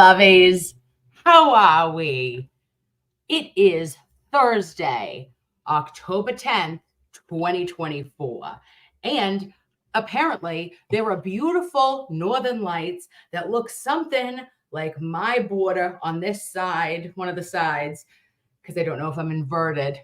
lovies. How are we? It is Thursday, October 10th, 2024. And apparently, there are beautiful northern lights that look something like my border on this side, one of the sides, because I don't know if I'm inverted.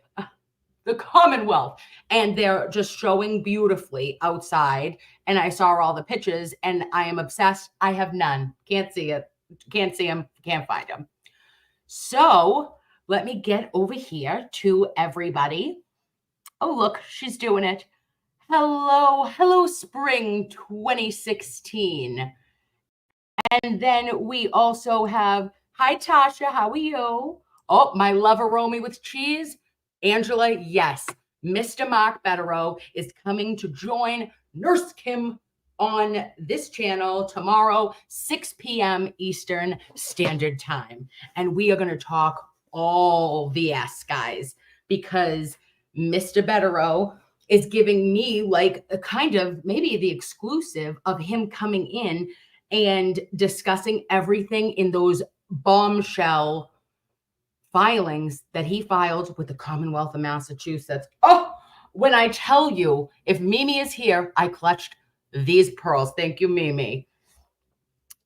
The Commonwealth, and they're just showing beautifully outside. And I saw all the pictures, and I am obsessed. I have none. Can't see it. Can't see them. Can't find them. So let me get over here to everybody. Oh, look, she's doing it. Hello, spring 2016. And then we also have, hi, Tasha, how are you? Oh, my lover, Romy with cheese. Angela, yes. Mr. Mark Betterow is coming to join Nurse Kim on this channel tomorrow, 6 p.m. Eastern Standard Time. And we are going to talk all VS, guys, because Mr. Betterow is giving me like a kind of maybe the exclusive of him coming in and discussing everything in those bombshell filings that he filed with the Commonwealth of Massachusetts. Oh, when I tell you, if Mimi is here, I clutched these pearls. Thank you, Mimi.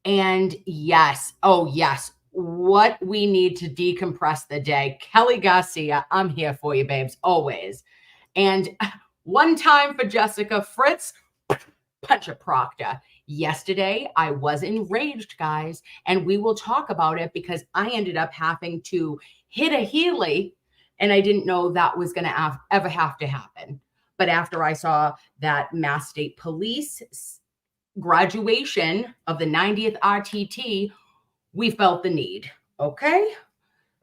And yes, oh yes, what we need to decompress the day. Kelly Garcia, I'm here for you, babes, always. And one time for Jessica Fritz, Punch a Proctor. Yesterday, I was enraged, guys, and we will talk about it because I ended up having to hit a Healy, and I didn't know that was going to ever have to happen. But after I saw that Mass State Police graduation of the 90th RTT, we felt the need. Okay,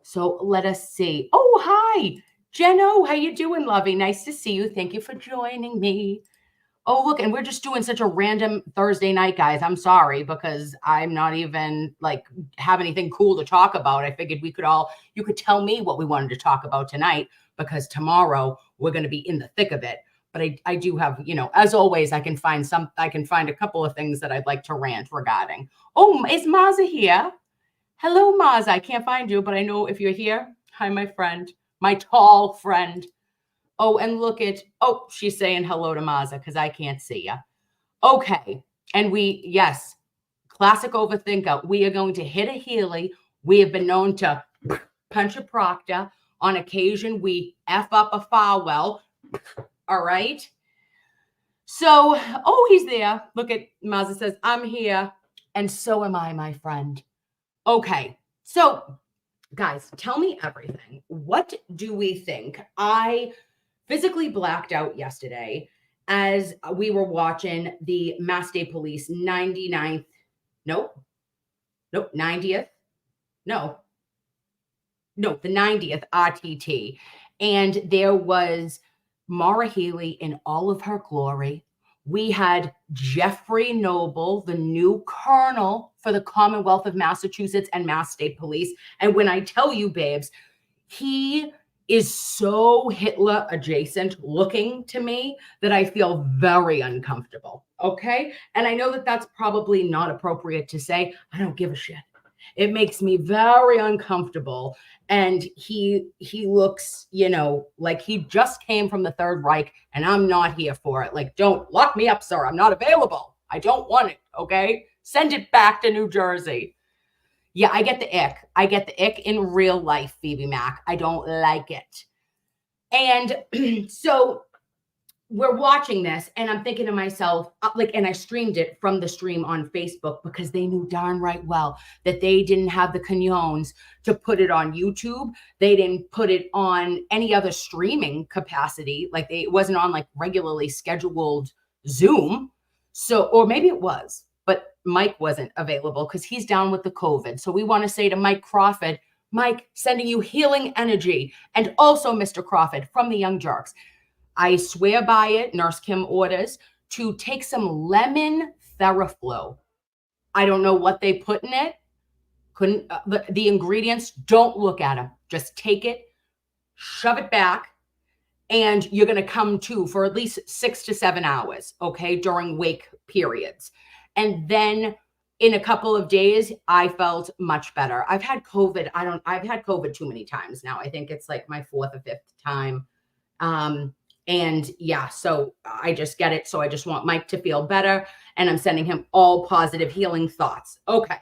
so let us see. Oh, hi, Jenno. How you doing, lovey? Nice to see you. Thank you for joining me. Oh, look, and we're just doing such a random Thursday night, guys. I'm sorry because I'm not even like have anything cool to talk about. I figured you could tell me what we wanted to talk about tonight because tomorrow we're going to be in the thick of it. But I do have, as always, I can find a couple of things that I'd like to rant regarding. Oh, is Maza here? Hello, Maza. I can't find you, but I know if you're here. Hi, my friend, my tall friend. Oh, and look at, she's saying hello to Maza because I can't see you. Okay. And yes, classic overthinker. We are going to hit a Healy. We have been known to punch a Proctor. On occasion, we F up a Farwell. All right. So, he's there. Look at Maza says, I'm here. And so am I, my friend. Okay. So, guys, tell me everything. What do we think? I physically blacked out yesterday as we were watching the Mass State Police 90th. The 90th RTT. And there was Maura Healey in all of her glory. We had Jeffrey Noble, the new colonel for the Commonwealth of Massachusetts and Mass State Police. And when I tell you, babes, he is so Hitler adjacent looking to me that I feel very uncomfortable. Okay. And I know that that's probably not appropriate to say. I don't give a shit. It makes me very uncomfortable. And he looks, like he just came from the Third Reich and I'm not here for it. Like, don't lock me up, sir. I'm not available. I don't want it. Okay. Send it back to New Jersey. Yeah, I get the ick. I get the ick in real life, Phoebe Mac. I don't like it. And so we're watching this and I'm thinking to myself, and I streamed it from the stream on Facebook because they knew darn right well that they didn't have the canyons to put it on YouTube. They didn't put it on any other streaming capacity. Like it wasn't on like regularly scheduled Zoom. So, or maybe it was, but Mike wasn't available because he's down with the COVID. So we want to say to Mike Crawford, Mike, sending you healing energy. And also Mr. Crawford from the Young Jerks. I swear by it, Nurse Kim orders to take some lemon Theraflu. I don't know what they put in it. The ingredients, don't look at them. Just take it, shove it back, and you're going to come to for at least 6 to 7 hours, okay, during wake periods. And then in a couple of days, I felt much better. I've had COVID. I've had COVID too many times now. I think it's like my fourth or fifth time. And yeah, so I just get it. So I just want Mike to feel better, and I'm sending him all positive healing thoughts. Okay.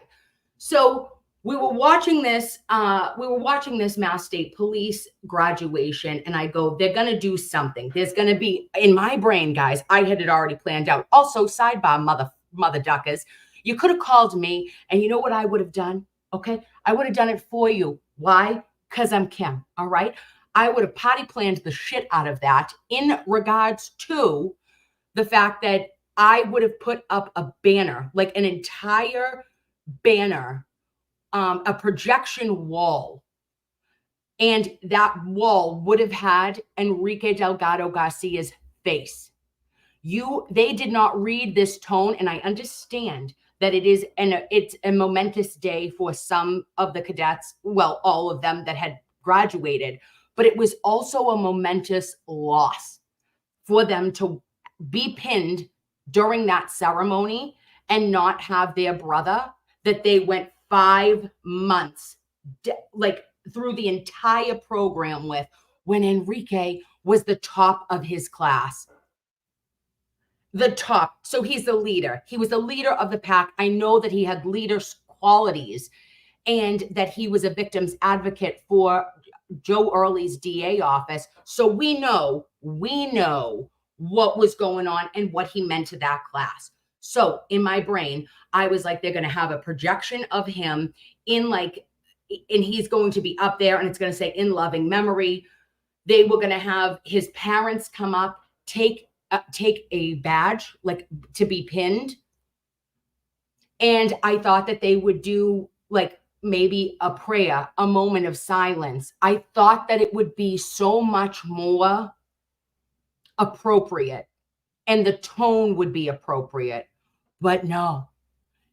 So we were watching this Mass State Police graduation, and I go, they're going to do something. There's going to be, in my brain, guys, I had it already planned out. Also, sidebar, mother duckers, you could have called me, and you know what I would have done? Okay. I would have done it for you. Why? Because I'm Kim. All right. I would have potty planned the shit out of that in regards to the fact that I would have put up a banner, like an entire banner, a projection wall. And that wall would have had Enrique Delgado Garcia's face. They did not read this tone, and I understand that it's a momentous day for some of the cadets, well, all of them that had graduated, but it was also a momentous loss for them to be pinned during that ceremony and not have their brother that they went 5 months like through the entire program with, when Enrique was the top of his class. The top. So he's the leader. He was the leader of the pack. I know that he had leader qualities and that he was a victim's advocate for Joe Early's DA office. So we know what was going on and what he meant to that class. So in my brain, I was like, they're going to have a projection of him and he's going to be up there, and it's going to say in loving memory. They were going to have his parents come up, take a badge, like to be pinned. And I thought that they would do like maybe a prayer, a moment of silence. I thought that it would be so much more appropriate and the tone would be appropriate. But no,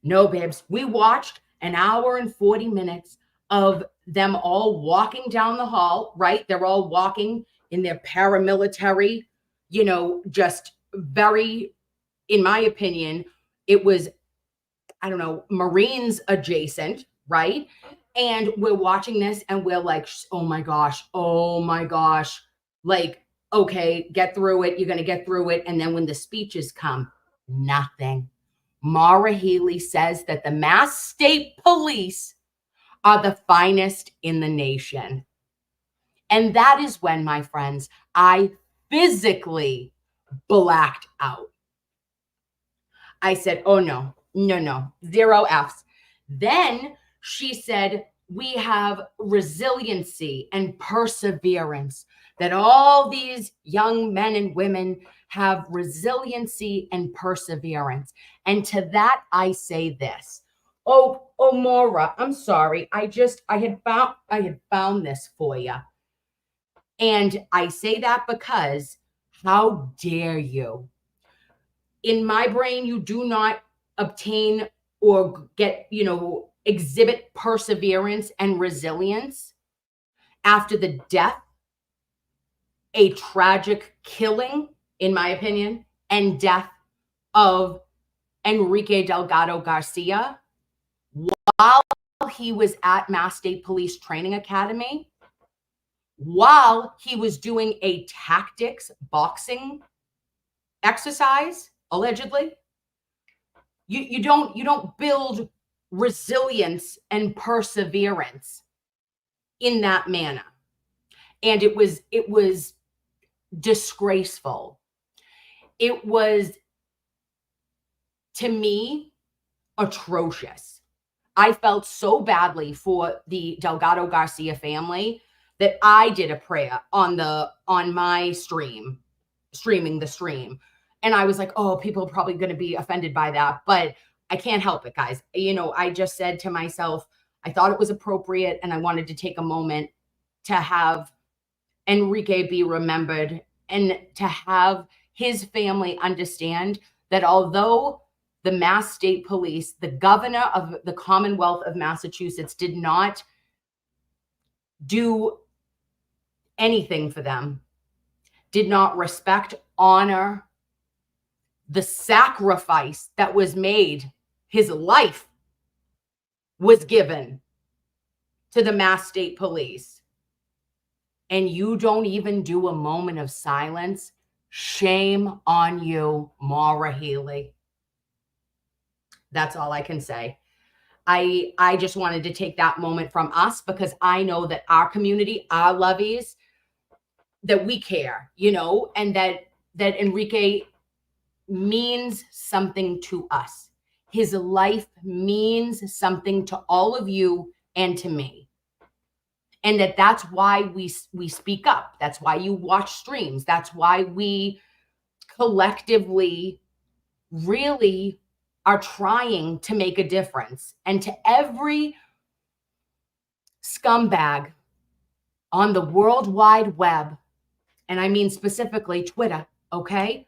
babes. We watched an hour and 40 minutes of them all walking down the hall, right? They're all walking in their paramilitary, just very, in my opinion, it was, I don't know, Marines adjacent, right? And we're watching this and we're like, oh my gosh, like, okay, get through it. You're going to get through it. And then when the speeches come, nothing. Maura Healey says that the Mass State Police are the finest in the nation. And that is when, my friends, I physically blacked out. I said, oh no, 0 Fs. Then she said, we have resiliency and perseverance, that all these young men and women have resiliency and perseverance. And to that, I say this. Oh, Maura, I'm sorry. I had found this for you. And I say that because how dare you? In my brain, you do not obtain or get, exhibit perseverance and resilience after the death, a tragic killing, in my opinion, and death of Enrique Delgado Garcia while he was at Mass State Police Training Academy, while he was doing a tactics boxing exercise, allegedly. You don't build resilience and perseverance in that manner. And it was disgraceful. It was, to me, atrocious. I felt so badly for the Delgado Garcia family that I did a prayer on my streaming the stream. And I was like, oh, people are probably going to be offended by that, but I can't help it, guys. I just said to myself, I thought it was appropriate, and I wanted to take a moment to have Enrique be remembered and to have his family understand that although the Mass State Police, the governor of the Commonwealth of Massachusetts, did not do anything for them, did not respect, honor the sacrifice that was made, his life was given to the Mass State Police, and you don't even do a moment of silence, shame on you, Maura Healey. That's all I can say. I just wanted to take that moment from us because I know that our community, our lovies, that we care, and that Enrique means something to us. His life means something to all of you and to me. And that's why we speak up. That's why you watch streams. That's why we collectively really are trying to make a difference. And to every scumbag on the World Wide Web, and I mean specifically Twitter, okay?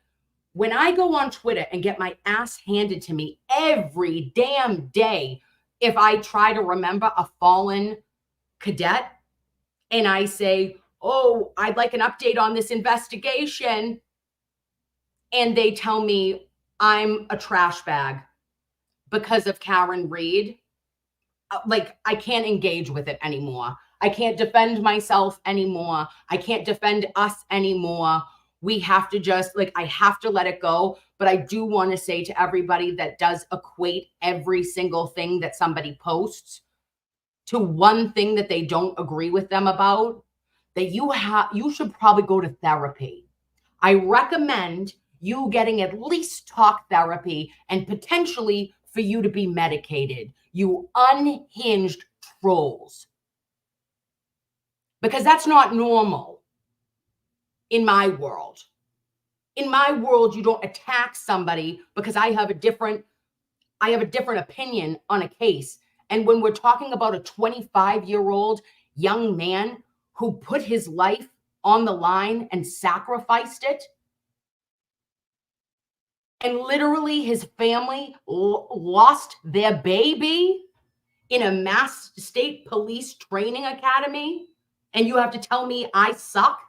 When I go on Twitter and get my ass handed to me every damn day, if I try to remember a fallen cadet and I say, oh, I'd like an update on this investigation, and they tell me I'm a trash bag because of Karen Read, like, I can't engage with it anymore. I can't defend myself anymore. I can't defend us anymore. We have to just, like, I have to let it go. But I do want to say to everybody that does equate every single thing that somebody posts to one thing that they don't agree with them about, that you should probably go to therapy. I recommend you getting at least talk therapy and potentially for you to be medicated, you unhinged trolls. Because that's not normal in my world. In my world, you don't attack somebody because I have a different opinion on a case. And when we're talking about a 25-year-old young man who put his life on the line and sacrificed it, and literally his family lost their baby in a Mass State Police training academy, and you have to tell me I suck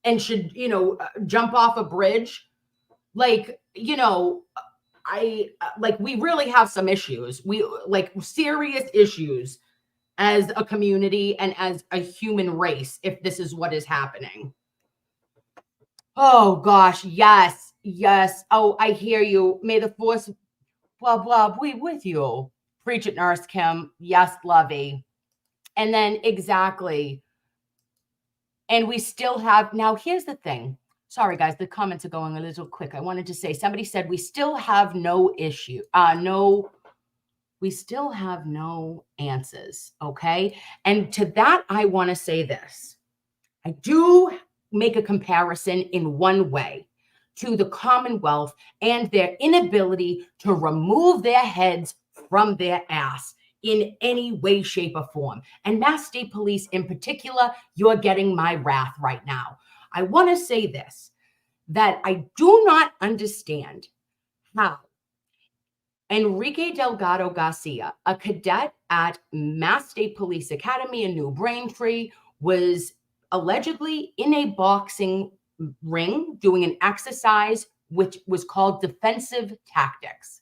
and should, jump off a bridge? Like, we really have some issues. We like serious issues as a community and as a human race if this is what is happening. Oh gosh, yes. Oh, I hear you. May the force blah blah be with you. Preach it, Nurse Kim. Yes, Lovey. And then exactly. And we still have, now here's the thing. Sorry, guys, the comments are going a little quick. I wanted to say, somebody said we still have no issue. We still have no answers. Okay. And to that, I want to say this. I do make a comparison in one way to the Commonwealth and their inability to remove their heads from their ass in any way, shape, or form. And Mass State Police in particular, you're getting my wrath right now. I want to say this, that I do not understand how Enrique Delgado Garcia, a cadet at Mass State Police Academy in New Braintree, was allegedly in a boxing ring doing an exercise which was called defensive tactics.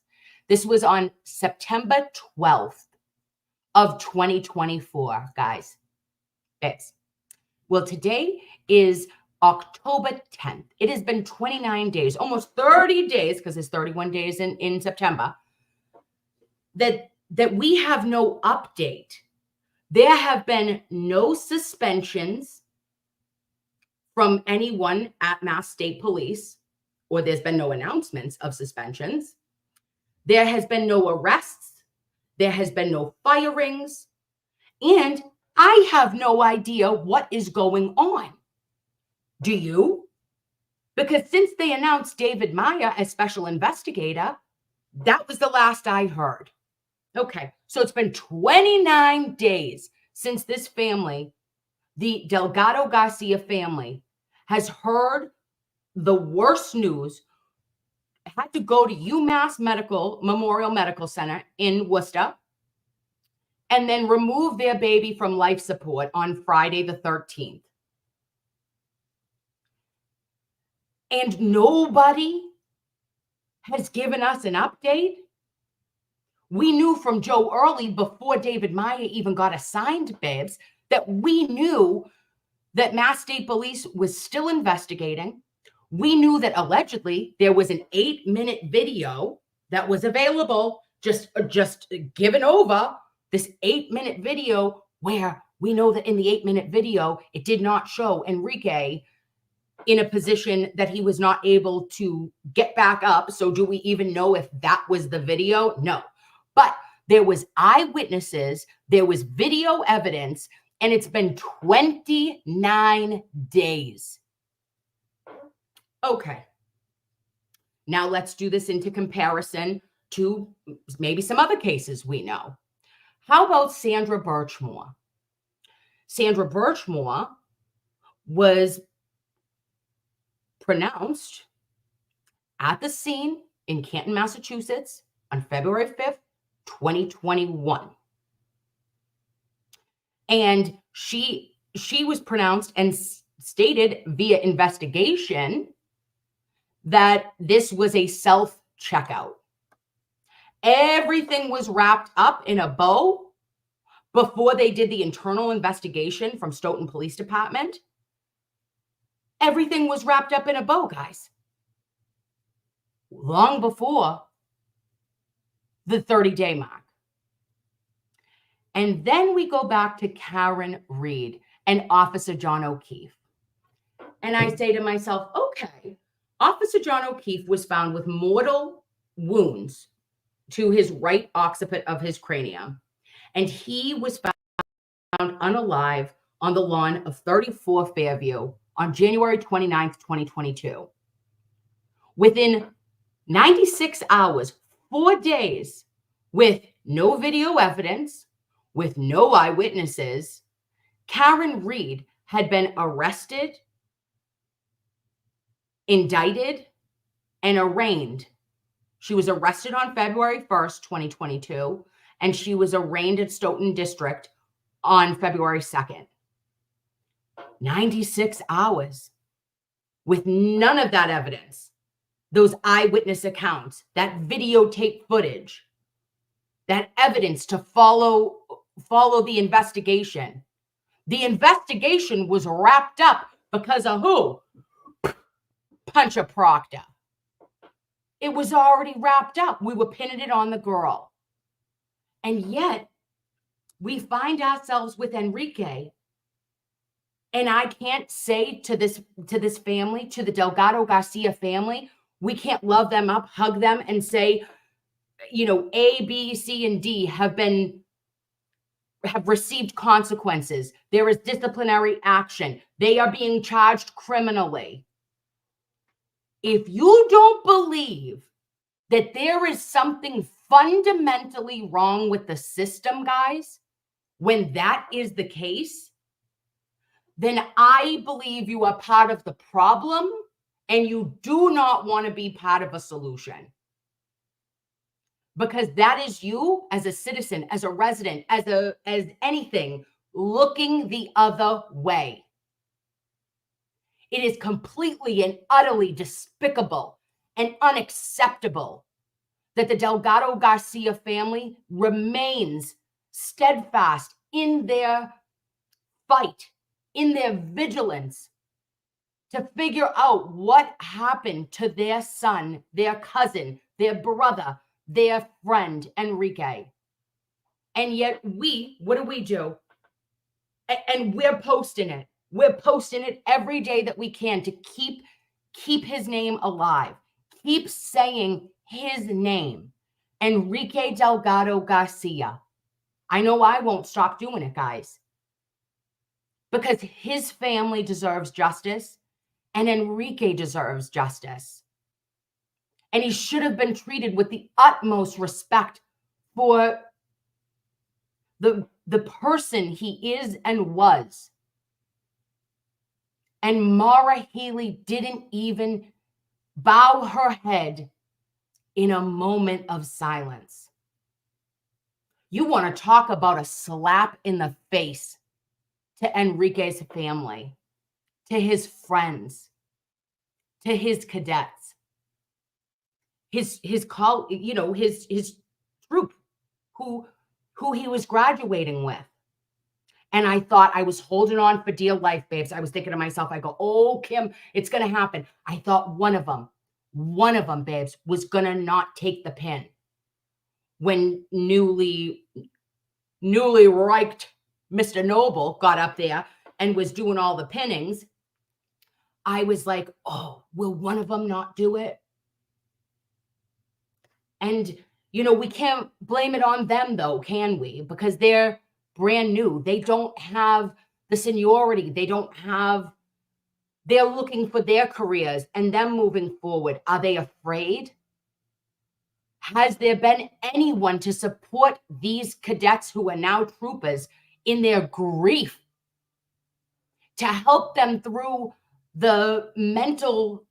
This was on September 12th of 2024, guys. Well, today is October 10th. It has been 29 days, almost 30 days, because there's 31 days in September, that we have no update. There have been no suspensions from anyone at Mass State Police, or there's been no announcements of suspensions. There has been no arrests. There has been no firings. And I have no idea what is going on. Do you? Because since they announced David Maya as special investigator, that was the last I heard. Okay, so it's been 29 days since this family, the Delgado Garcia family, has heard the worst news, had to go to UMass Memorial Medical Center in Worcester, and then remove their baby from life support on Friday the 13th. And nobody has given us an update. We knew from Joe Early before David Meyer even got assigned, babes, that we knew that Mass State Police was still investigating. We knew that allegedly there was an 8-minute video that was available, just given over, this 8-minute video, where we know that in the 8-minute video, it did not show Enrique in a position that he was not able to get back up. So do we even know if that was the video? No. But there was eyewitnesses, there was video evidence, and it's been 29 days. Okay. Now let's do this into comparison to maybe some other cases we know. How about Sandra Birchmore? Sandra Birchmore was pronounced at the scene in Canton, Massachusetts on February 5th, 2021. And she was pronounced and stated via investigation that this was a self-checkout. Everything was wrapped up in a bow before they did the internal investigation from Stoughton Police Department. Everything was wrapped up in a bow, guys. Long before the 30-day mark. And then we go back to Karen Reed and Officer John O'Keefe. And I say to myself, okay, Officer John O'Keefe was found with mortal wounds to his right occiput of his cranium. And he was found unalive on the lawn of 34 Fairview on January 29th, 2022. Within 96 hours, 4 days, with no video evidence, with no eyewitnesses, Karen Reed had been arrested, indicted, and arraigned. She was arrested on February 1st, 2022, and she was arraigned at Stoughton District on February 2nd. 96 hours with none of that evidence, those eyewitness accounts, that videotape footage, that evidence to follow the investigation. The investigation was wrapped up because of who? Puncher Proctor. It was already wrapped up. We were pinning it on the girl. And yet, we find ourselves with Enrique. And I can't say to this family, to the Delgado Garcia family, we can't love them up, hug them, and say, you know, A, B, C, and D have received consequences. There is disciplinary action. They are being charged criminally. If you don't believe that there is something fundamentally wrong with the system, guys, when that is the case, then I believe you are part of the problem and you do not want to be part of a solution. Because that is you as a citizen, as a resident, as anything, looking the other way. It is completely and utterly despicable and unacceptable that the Delgado Garcia family remains steadfast in their fight, in their vigilance to figure out what happened to their son, their cousin, their brother, their friend, Enrique. And yet what do? And we're posting it. We're posting it every day that we can to keep his name alive. Keep saying his name, Enrique Delgado Garcia. I know I won't stop doing it, guys, because his family deserves justice and Enrique deserves justice. And he should have been treated with the utmost respect for the person he is and was. And Maura Healey didn't even bow her head in a moment of silence. You want to talk about a slap in the face to Enrique's family, to his friends, to his cadets, his troop, who he was graduating with. And I thought I was holding on for dear life, babes. I was thinking to myself, I go, oh, Kim, it's going to happen. I thought one of them, babes, was going to not take the pin when newly riked Mr. Noble got up there and was doing all the pinnings. I was like, oh, will one of them not do it? And, we can't blame it on them, though, can we? Because they're brand new. They don't have the seniority. They're looking for their careers and them moving forward. Are they afraid? Has there been anyone to support these cadets who are now troopers in their grief, to help them through the mental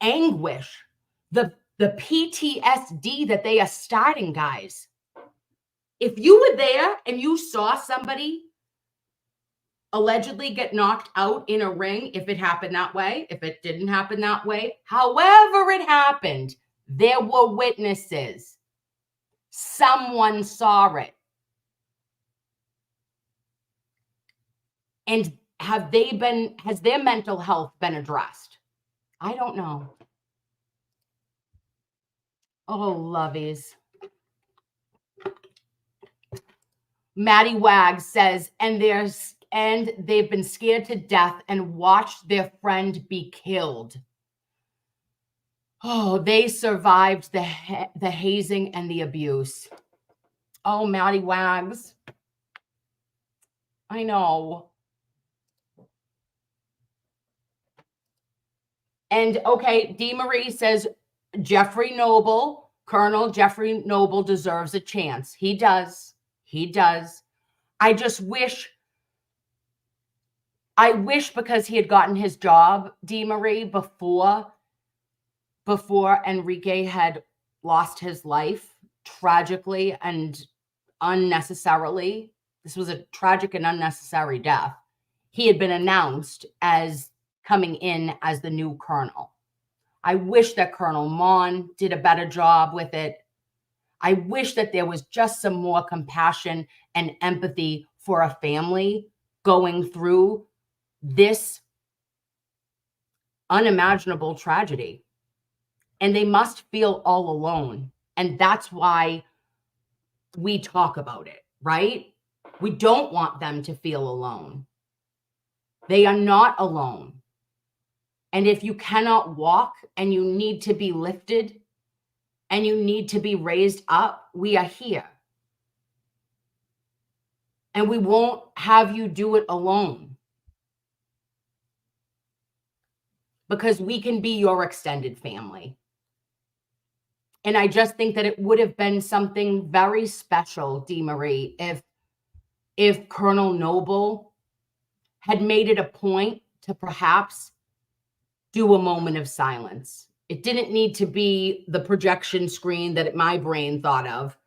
anguish, the PTSD that they are starting, guys? If you were there and you saw somebody allegedly get knocked out in a ring, if it happened that way, if it didn't happen that way, however it happened, there were witnesses. Someone saw it. And has their mental health been addressed? I don't know. Oh, lovies. Maddie Wag says, and they've been scared to death and watched their friend be killed. Oh, they survived the hazing and the abuse. Oh, Maddie Wags. I know. And okay, Dee Marie says Jeffrey Noble, Colonel Jeffrey Noble deserves a chance. He does. I wish because he had gotten his job, Dee Marie, before Enrique had lost his life tragically and unnecessarily. This was a tragic and unnecessary death. He had been announced as coming in as the new colonel. I wish that Colonel Mon did a better job with it. I wish that there was just some more compassion and empathy for a family going through this unimaginable tragedy. And they must feel all alone. And that's why we talk about it, right? We don't want them to feel alone. They are not alone. And if you cannot walk and you need to be lifted and you need to be raised up, we are here. And we won't have you do it alone. Because we can be your extended family. And I just think that it would have been something very special, Dee Marie, if Colonel Noble had made it a point to perhaps do a moment of silence. It didn't need to be the projection screen that my brain thought of,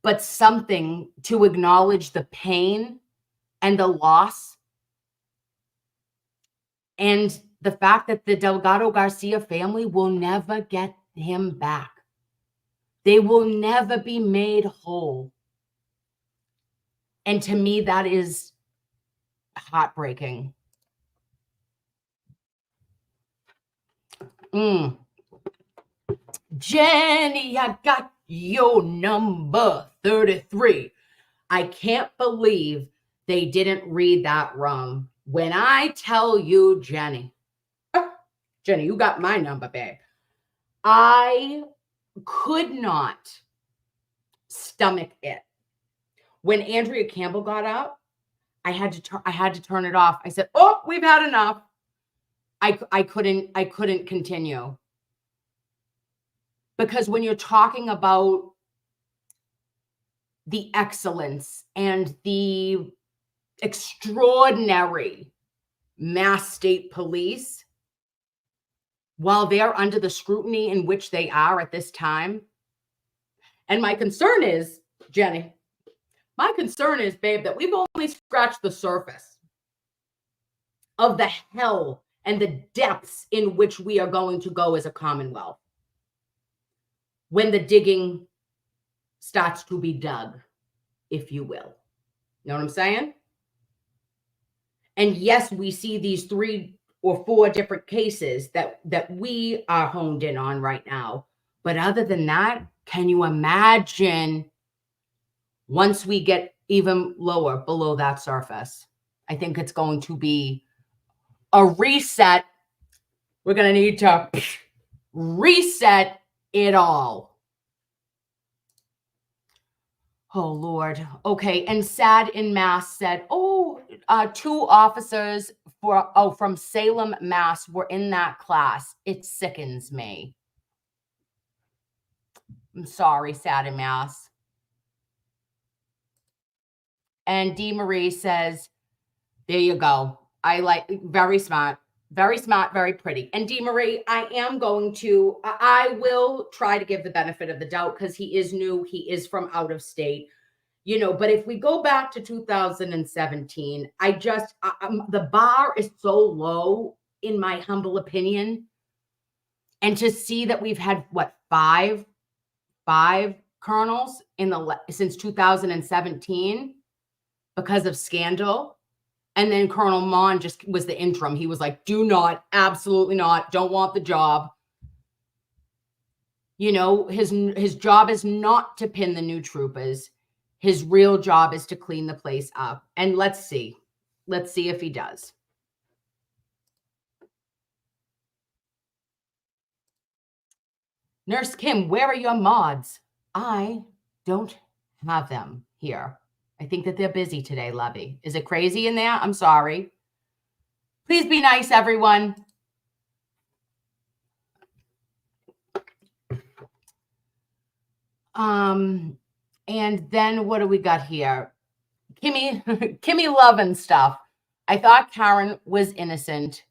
but something to acknowledge the pain and the loss and the fact that the Delgado Garcia family will never get him back. They will never be made whole. And to me, that is heartbreaking. Jenny, I got your number 33. I can't believe they didn't read that wrong. When I tell you, Jenny, Jenny, you got my number, babe. I could not stomach it. When Andrea Campbell got up, I had to turn it off. I said, "Oh, we've had enough." I couldn't continue. Because when you're talking about the excellence and the extraordinary Mass State Police, while they're under the scrutiny in which they are at this time, and my concern is, Jenny, babe, that we've only scratched the surface of the hell and the depths in which we are going to go as a Commonwealth when the digging starts to be dug, if you will. You know what I'm saying? And yes, we see these 3 or 4 different cases that we are honed in on right now. But other than that, can you imagine once we get even lower below that surface? I think it's going to be a reset. We're going to need to reset it all. Oh, Lord. Okay. And Sad in Mass said, 2 officers from Salem, Mass were in that class. It sickens me. I'm sorry, Sad in Mass. And Dee Marie says, there you go. I like, very smart, very pretty. And Dee Marie, I will try to give the benefit of the doubt because he is new. He is from out of state. But if we go back to 2017, the bar is so low, in my humble opinion. And to see that we've had, five colonels since 2017 because of scandal. And then Colonel Mon just was the interim. He was like, absolutely not, don't want the job. His job is not to pin the new troopers. His real job is to clean the place up. And let's see if he does. Nurse Kim, where are your mods? I don't have them here. I think that they're busy today, Lovey. Is it crazy in there? I'm sorry. Please be nice, everyone. And then what do we got here? Kimmy Love and stuff. I thought Karen was innocent.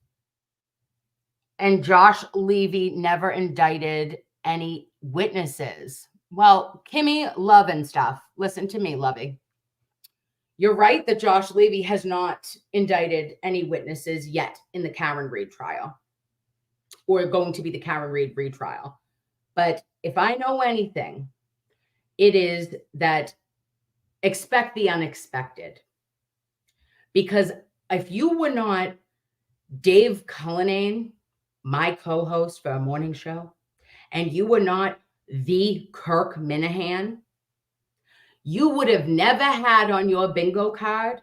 And Josh Levy never indicted any witnesses. Well, Kimmy Love and stuff. Listen to me, Lovey. You're right that Josh Levy has not indicted any witnesses yet in the Karen Read trial, or going to be the Karen Read retrial. But if I know anything, it is that expect the unexpected. Because if you were not Dave Cullinane, my co-host for a morning show, and you were not the Kirk Minahan, you would have never had on your bingo card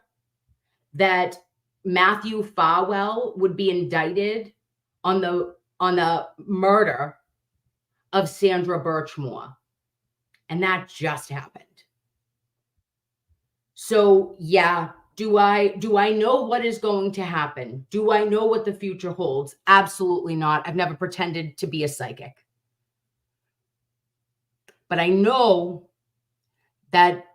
that Matthew Farwell would be indicted on the murder of Sandra Birchmore. And that just happened. So yeah, do I know what is going to happen? Do I know what the future holds? Absolutely not. I've never pretended to be a psychic. But I know that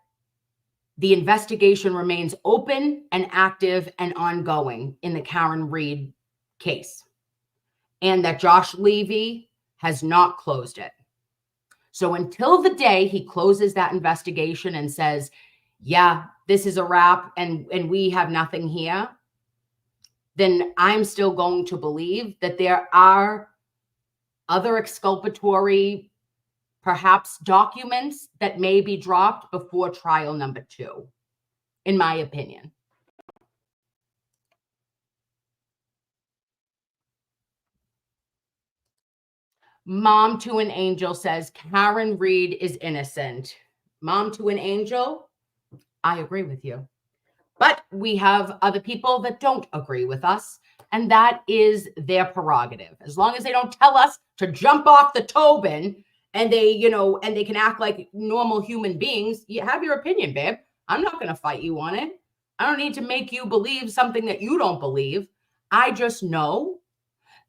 the investigation remains open and active and ongoing in the Karen Read case, and that Josh Levy has not closed it. So until the day he closes that investigation and says, yeah, this is a wrap and we have nothing here, then I'm still going to believe that there are other exculpatory, perhaps, documents that may be dropped before trial number 2, in my opinion. Mom to an Angel says Karen Read is innocent. Mom to an Angel, I agree with you. But we have other people that don't agree with us, and that is their prerogative. As long as they don't tell us to jump off the Tobin and they can act like normal human beings, you have your opinion, babe. I'm not going to fight you on it. I don't need to make you believe something that you don't believe. I just know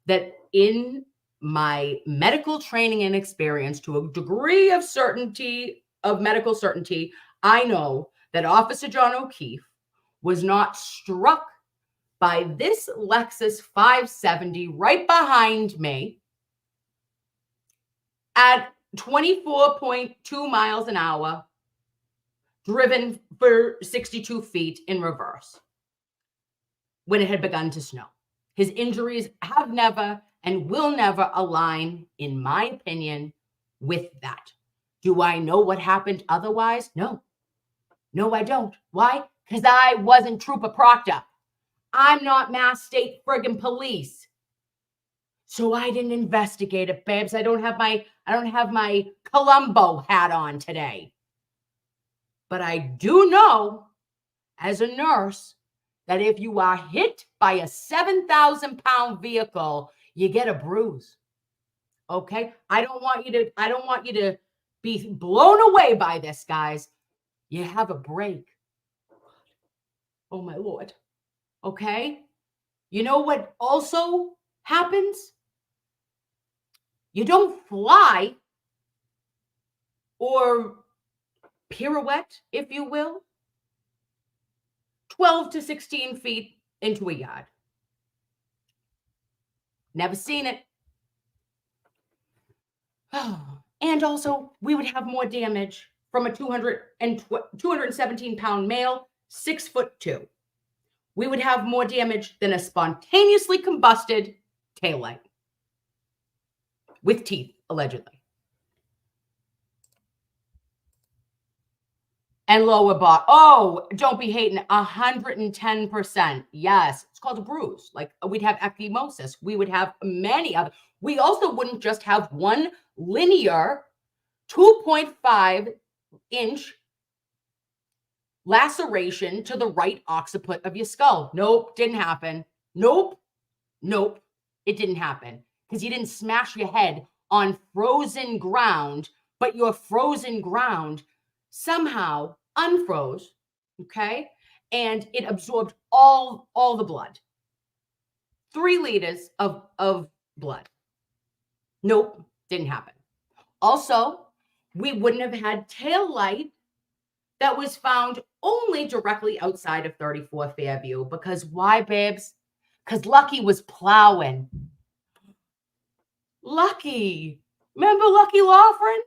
that in my medical training and experience, to a degree of certainty, of medical certainty, I know that Officer John O'Keefe was not struck by this Lexus 570 right behind me at 24.2 miles an hour, driven for 62 feet in reverse when it had begun to snow. His injuries have never and will never align, in my opinion, with that. Do I know what happened otherwise? No. No, I don't. Why? Because I wasn't Trooper Proctor. I'm not Mass State friggin' Police. So I didn't investigate it, babes. I don't have my Columbo hat on today. But I do know as a nurse that if you are hit by a 7,000-pound vehicle, you get a bruise. Okay? I don't want you to be blown away by this, guys. You have a break. Oh my Lord. Okay? You know what also happens? You don't fly or pirouette, if you will, 12 to 16 feet into a yard. Never seen it. And also, we would have more damage from a 217-pound male, 6'2". We would have more damage than a spontaneously combusted taillight with teeth, allegedly. And lower body. Oh, don't be hating. 110%. Yes. It's called a bruise. Like we'd have ecchymosis. We would have many other. We also wouldn't just have one linear 2.5-inch laceration to the right occiput of your skull. Nope. Didn't happen. Nope. It didn't happen because you didn't smash your head on frozen ground, but your frozen ground somehow unfroze, okay? And it absorbed all the blood. 3 liters of blood. Nope, didn't happen. Also, we wouldn't have had tail light that was found only directly outside of 34 Fairview. Because why, babes? Because Lucky was plowing. Lucky. Remember Lucky Laughrin?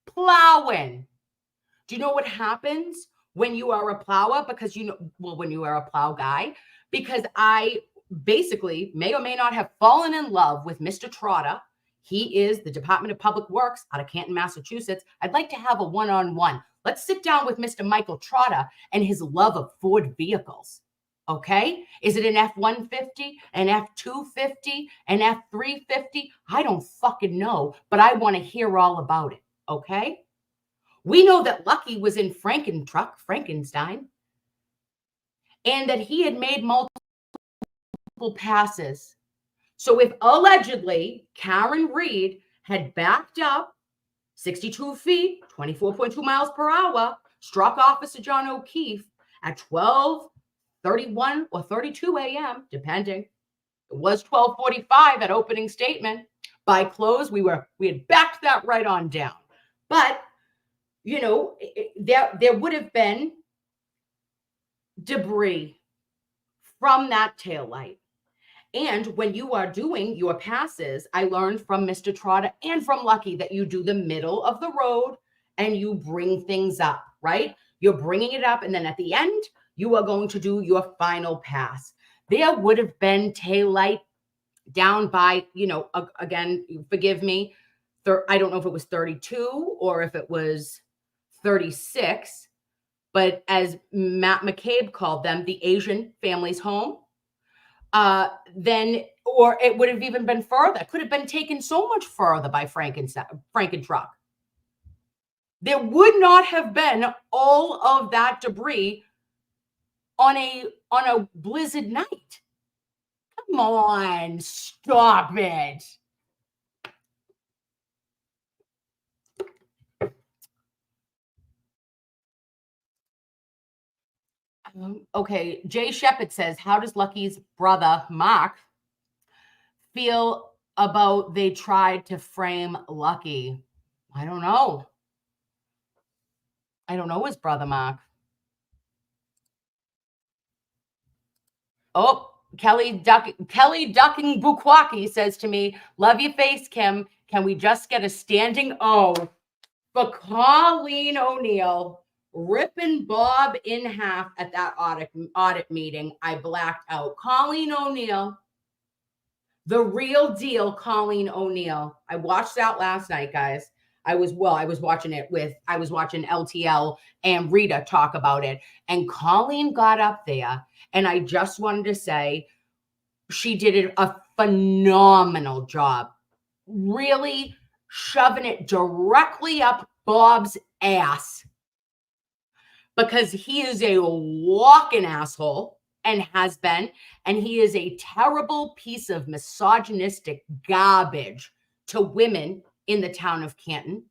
Plowing. Do you know what happens when you are a plower? Because when you are a plow guy, because I basically may or may not have fallen in love with Mr. Trotter. He is the Department of Public Works out of Canton, Massachusetts. I'd like to have a one-on-one. Let's sit down with Mr. Michael Trotter and his love of Ford vehicles. Okay? Is it an F-150, an F-250, an F-350? I don't fucking know, but I want to hear all about it. Okay? We know that Lucky was in Frankenstein, and that he had made multiple passes. So if allegedly Karen Reed had backed up 62 feet, 24.2 miles per hour, struck Officer John O'Keefe at 12:31 or 32 a.m., depending. It was 12:45 at opening statement. By close, we had backed that right on down. But there would have been debris from that taillight. And when you are doing your passes, I learned from Mr. Trotter and from Lucky that you do the middle of the road and you bring things up, right? You're bringing it up, and then at the end, you are going to do your final pass. There would have been taillight down by, again, forgive me, I don't know if it was 32 or if it was 36, but as Matt McCabe called them, the Asian family's home. Then, or it would have even been further. Could have been taken so much further by Frankentruck. There would not have been all of that debris on a blizzard night. Come on, stop it. Okay, Jay Shepard says, how does Lucky's brother, Mark, feel about they tried to frame Lucky? I don't know. I don't know his brother, Mark. Oh, Kelly Ducking Bukwaki says to me, love your face, Kim. Can we just get a standing O for Colleen O'Neill ripping Bob in half at that audit meeting? I blacked out. Colleen O'Neill, the real deal Colleen O'Neill. I watched that last night, guys. I was watching LTL and Rita talk about it. And Colleen got up there, and I just wanted to say she did a phenomenal job, really shoving it directly up Bob's ass, because he is a walking asshole and has been, and he is a terrible piece of misogynistic garbage to women in the town of Canton.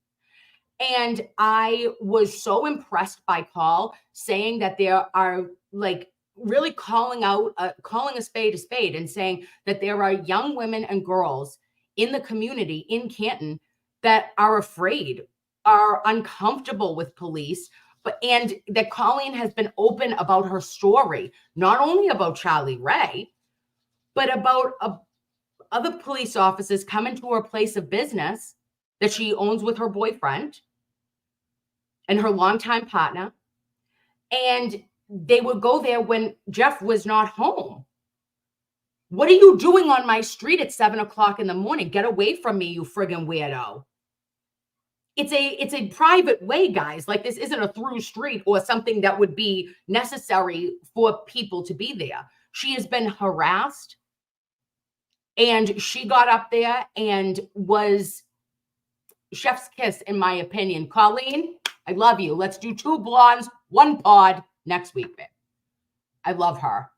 And I was so impressed by Paul saying that there are, like, really calling a spade and saying that there are young women and girls in the community in Canton that are afraid, are uncomfortable with police, and that Colleen has been open about her story, not only about Charlie Ray, but about other police officers coming to her place of business that she owns with her boyfriend and her longtime partner. And they would go there when Jeff was not home. What are you doing on my street at 7 o'clock in the morning? Get away from me, you friggin' weirdo. It's a private way, guys. Like, this isn't a through street or something that would be necessary for people to be there. She has been harassed, and she got up there and was chef's kiss, in my opinion. Colleen, I love you. Let's do 2 blondes, 1 pod next week, babe. I love her.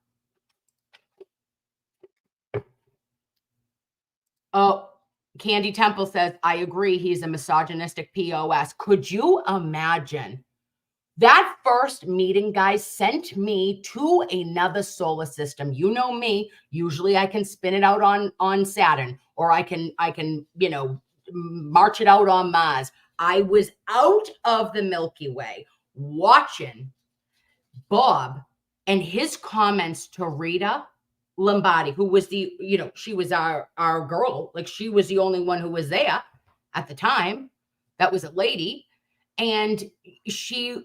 Oh, Candy Temple says, I agree. He's a misogynistic POS. Could you imagine? That first meeting, guys, sent me to another solar system. You know me. Usually I can spin it out on Saturn, or I can, march it out on Mars. I was out of the Milky Way watching Bob and his comments to Rita Lombardi, who was she was our girl. Like, she was the only one who was there at the time. That was a lady. And she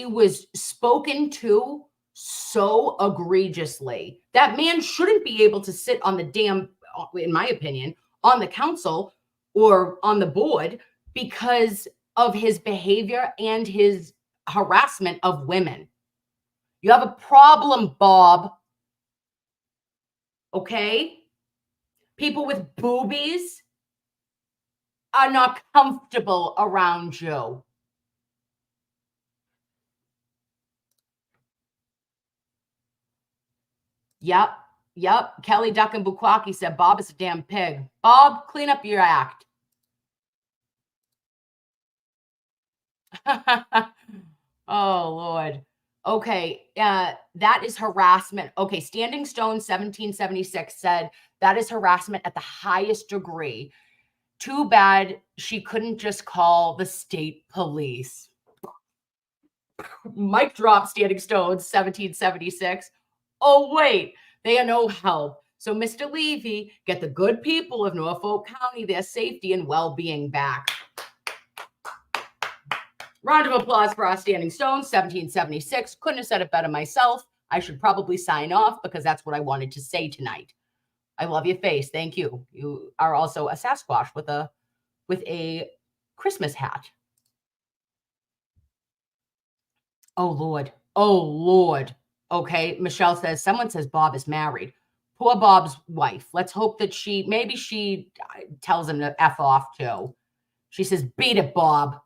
was spoken to so egregiously. That man shouldn't be able to sit on the damn, in my opinion, on the council or on the board because of his behavior and his harassment of women. You have a problem, Bob. Okay? People with boobies are not comfortable around you. Yep. Kelly Duck and Bukwaki said Bob is a damn pig. Bob, clean up your act. Oh, Lord. Okay, that is harassment. Okay, Standing Stone 1776 said that is harassment at the highest degree. Too bad she couldn't just call the state police. Mic drop, Standing Stone 1776. Oh, wait, they are no help. So, Mr. Levy, get the good people of Norfolk County their safety and well-being back. Round of applause for our Standing Stone 1776. Couldn't have said it better myself. I should probably sign off because that's what I wanted to say tonight. I love your face. Thank you. You are also a Sasquatch with a Christmas hat. Oh, Lord. Oh, Lord. Okay. Michelle says, someone says Bob is married. Poor Bob's wife. Let's hope that maybe she tells him to F off too. She says, beat it, Bob.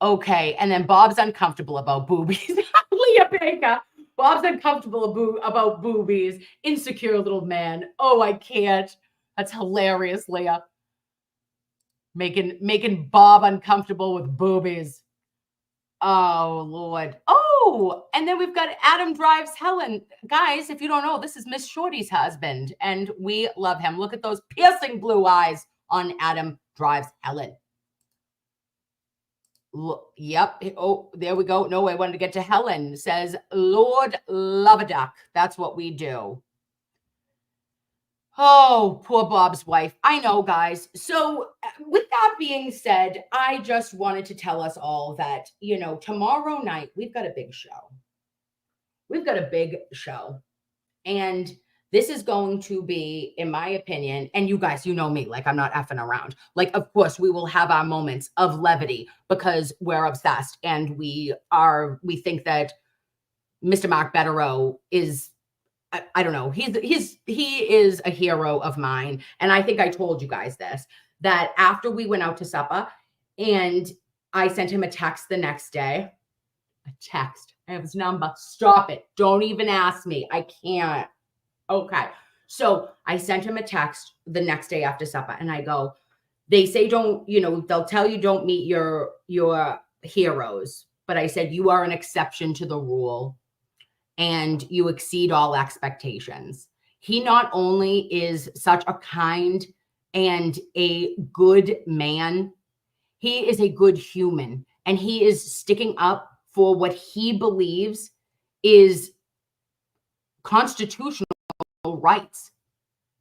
Okay. And then Bob's uncomfortable about boobies. Leah Baker. Bob's uncomfortable about boobies. Insecure little man. Oh, I can't. That's hilarious, Leah. Making Bob uncomfortable with boobies. Oh, Lord. Oh, and then we've got Adam Drives Helen. Guys, if you don't know, this is Miss Shorty's husband, and we love him. Look at those piercing blue eyes on Adam Drives Helen. Yep. Oh, there we go. No, I wanted to get to Helen. Says, Lord Love-a-Duck. That's what we do. Oh, poor Bob's wife. I know, guys. So with that being said, I just wanted to tell us all that, tomorrow night, we've got a big show. And This is going to be, in my opinion, and you guys, you know me, like I'm not effing around. Like, of course, we will have our moments of levity because we're obsessed and we think that Mr. Mark Betterow is, I don't know, he is a hero of mine. And I think I told you guys this, that after we went out to supper and I sent him a text the next day, I have his number. Stop it. Don't even ask me. I can't. Okay. So I sent him a text the next day after supper and I go, they say don't, they'll tell you don't meet your heroes. But I said, you are an exception to the rule and you exceed all expectations. He not only is such a kind and a good man, he is a good human and he is sticking up for what he believes is constitutional rights.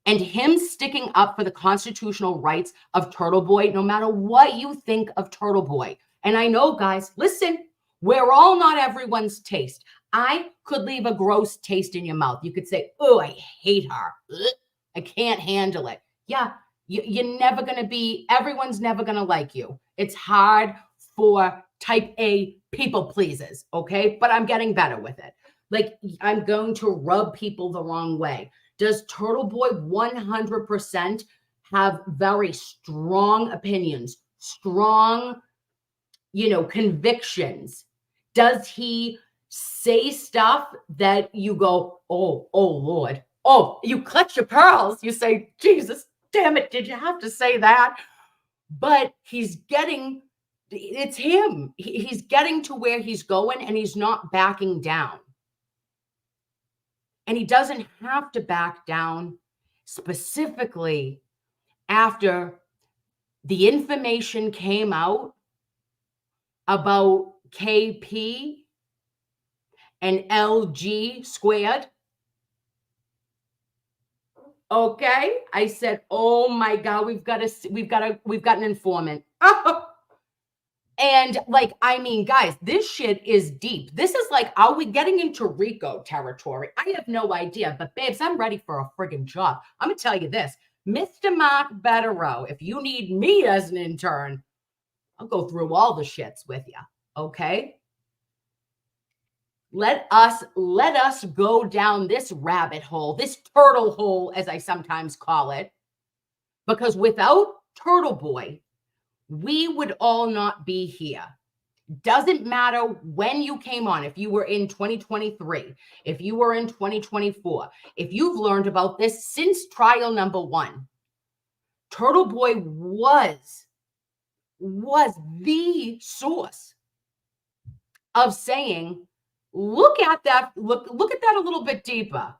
And him sticking up for the constitutional rights of Turtle Boy, no matter what you think of Turtle Boy. And I know, guys, listen, we're all not everyone's taste. I could leave a gross taste in your mouth. You could say, oh, I hate her. Ugh, I can't handle it. Yeah, you're never going to be, everyone's never going to like you. It's hard for type A people pleasers, okay? But I'm getting better with it. Like, I'm going to rub people the wrong way. Does Turtle Boy 100% have very strong opinions, strong, convictions? Does he say stuff that you go, oh, Lord, oh, you clutch your pearls. You say, Jesus, damn it, did you have to say that? But it's him. He's getting to where he's going and he's not backing down. And he doesn't have to back down, specifically after the information came out about KP and LG squared. Okay. I said, oh my God, we've got an informant. And guys, this shit is deep. This is like, are we getting into Rico territory? I have no idea, but babes, I'm ready for a friggin' job. I'm going to tell you this, Mr. Mark Betterow, if you need me as an intern, I'll go through all the shits with you. Okay. Let us go down this rabbit hole, this turtle hole, as I sometimes call it, because without Turtle Boy, we would all not be here. Doesn't matter when you came on, if you were in 2023, if you were in 2024, if you've learned about this since trial number 1, Turtle Boy was the source of saying, look at that a little bit deeper.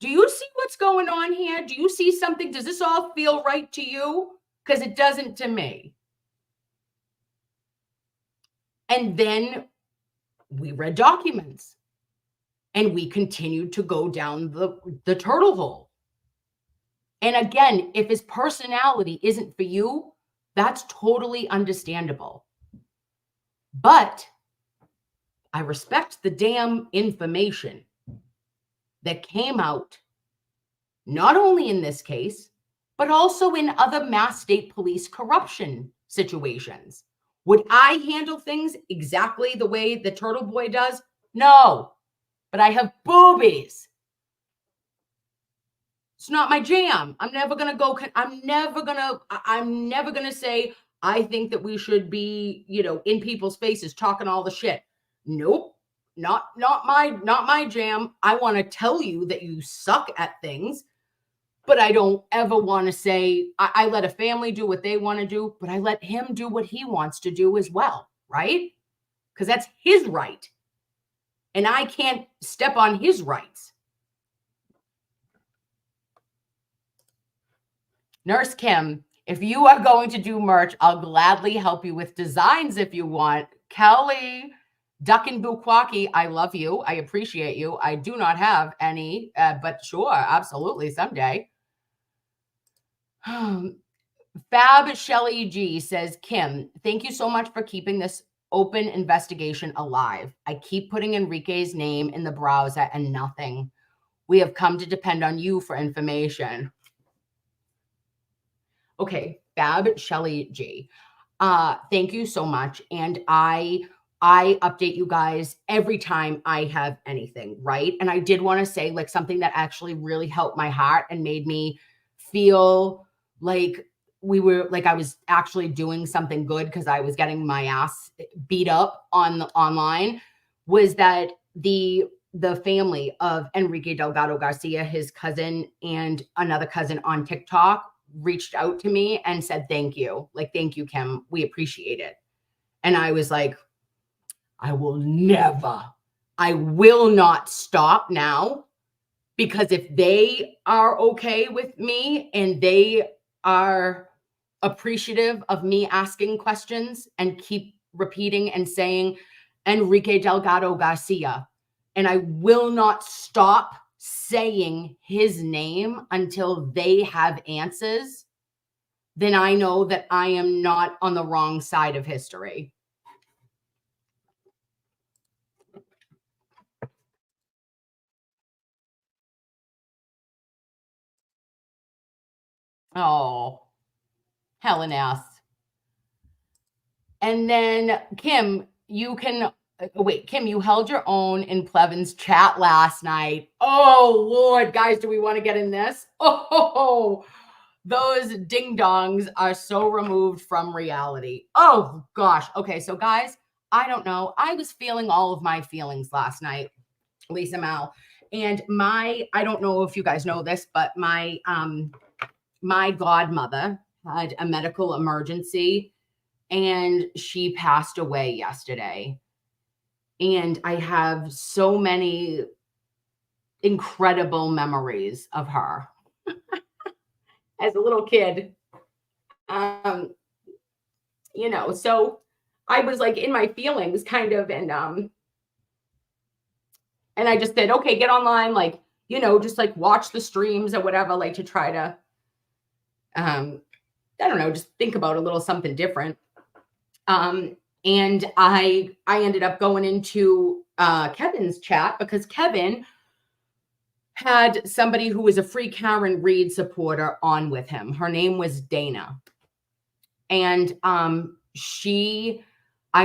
Do you see what's going on here? Do you see something? Does this all feel right to you? Because it doesn't to me. And then we read documents and we continued to go down the turtle hole. And again, if his personality isn't for you, that's totally understandable. But I respect the damn information that came out, not only in this case, but also in other Mass State Police corruption situations. Would I handle things exactly the way the Turtle Boy does? No, but I have boobies. It's not my jam. I'm never going to say, I think that we should be, in people's faces talking all the shit. Nope. Not my jam. I want to tell you that you suck at things, but I don't ever want to say, I let a family do what they want to do, but I let him do what he wants to do as well, right? Because that's his right. And I can't step on his rights. Nurse Kim, if you are going to do merch, I'll gladly help you with designs if you want. Kelly, Duck and Bukwaki, I love you. I appreciate you. I do not have any, but sure, absolutely, someday. Fab Shelly G says, Kim, thank you so much for keeping this open investigation alive. I keep putting Enrique's name in the browser and nothing. We have come to depend on you for information. Okay, Fab Shelly G. Thank you so much. And I update you guys every time I have anything, right? And I did want to say like something that actually really helped my heart and made me feel like I was actually doing something good because I was getting my ass beat up on the online, was that the family of Enrique Delgado Garcia, his cousin and another cousin on TikTok, reached out to me and said, thank you. Like, thank you, Kim. We appreciate it. And I was like, I will not stop now, because if they are okay with me and they are appreciative of me asking questions and keep repeating and saying Enrique Delgado Garcia, and I will not stop saying his name until they have answers, then I know that I am not on the wrong side of history. Oh, Helen S. And then Kim, you can wait, Kim, you held your own in Plevin's chat last night. Oh Lord, guys, do we want to get in this? Oh, those ding dongs are so removed from reality. Oh gosh. Okay, so guys, I don't know. I was feeling all of my feelings last night, Lisa Mal. And I don't know if you guys know this, but my godmother had a medical emergency and she passed away yesterday. And I have so many incredible memories of her as a little kid. So I was like in my feelings kind of, and I just said, okay, get online, like, just like watch the streams or whatever, like to try to, I don't know, just think about a little something different. And I ended up going into Kevin's chat because Kevin had somebody who was a free Karen Reed supporter on with him. Her name was Dana. And I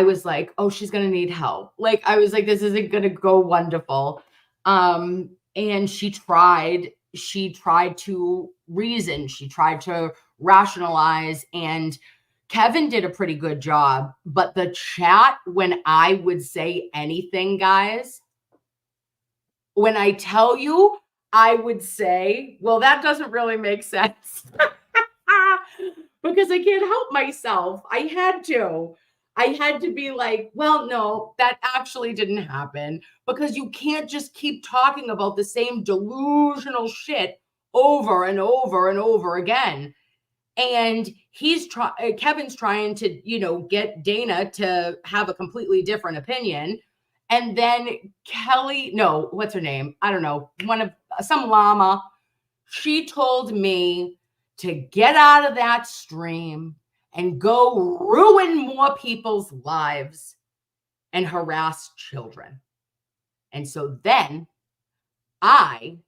was like, oh, she's going to need help. Like, I was like, this isn't going to go wonderful. And she tried to reason. She tried to rationalize, and Kevin did a pretty good job. But the chat, when I would say anything, guys, when I tell you, I would say, well, that doesn't really make sense. Because I can't help myself. I had to be like, well, no, that actually didn't happen, because you can't just keep talking about the same delusional shit over and over and over again. And Kevin's trying to, get Dana to have a completely different opinion. And then Kelly, no, what's her name? I don't know. Some llama. She told me to get out of that stream and go ruin more people's lives and harass children. And so then I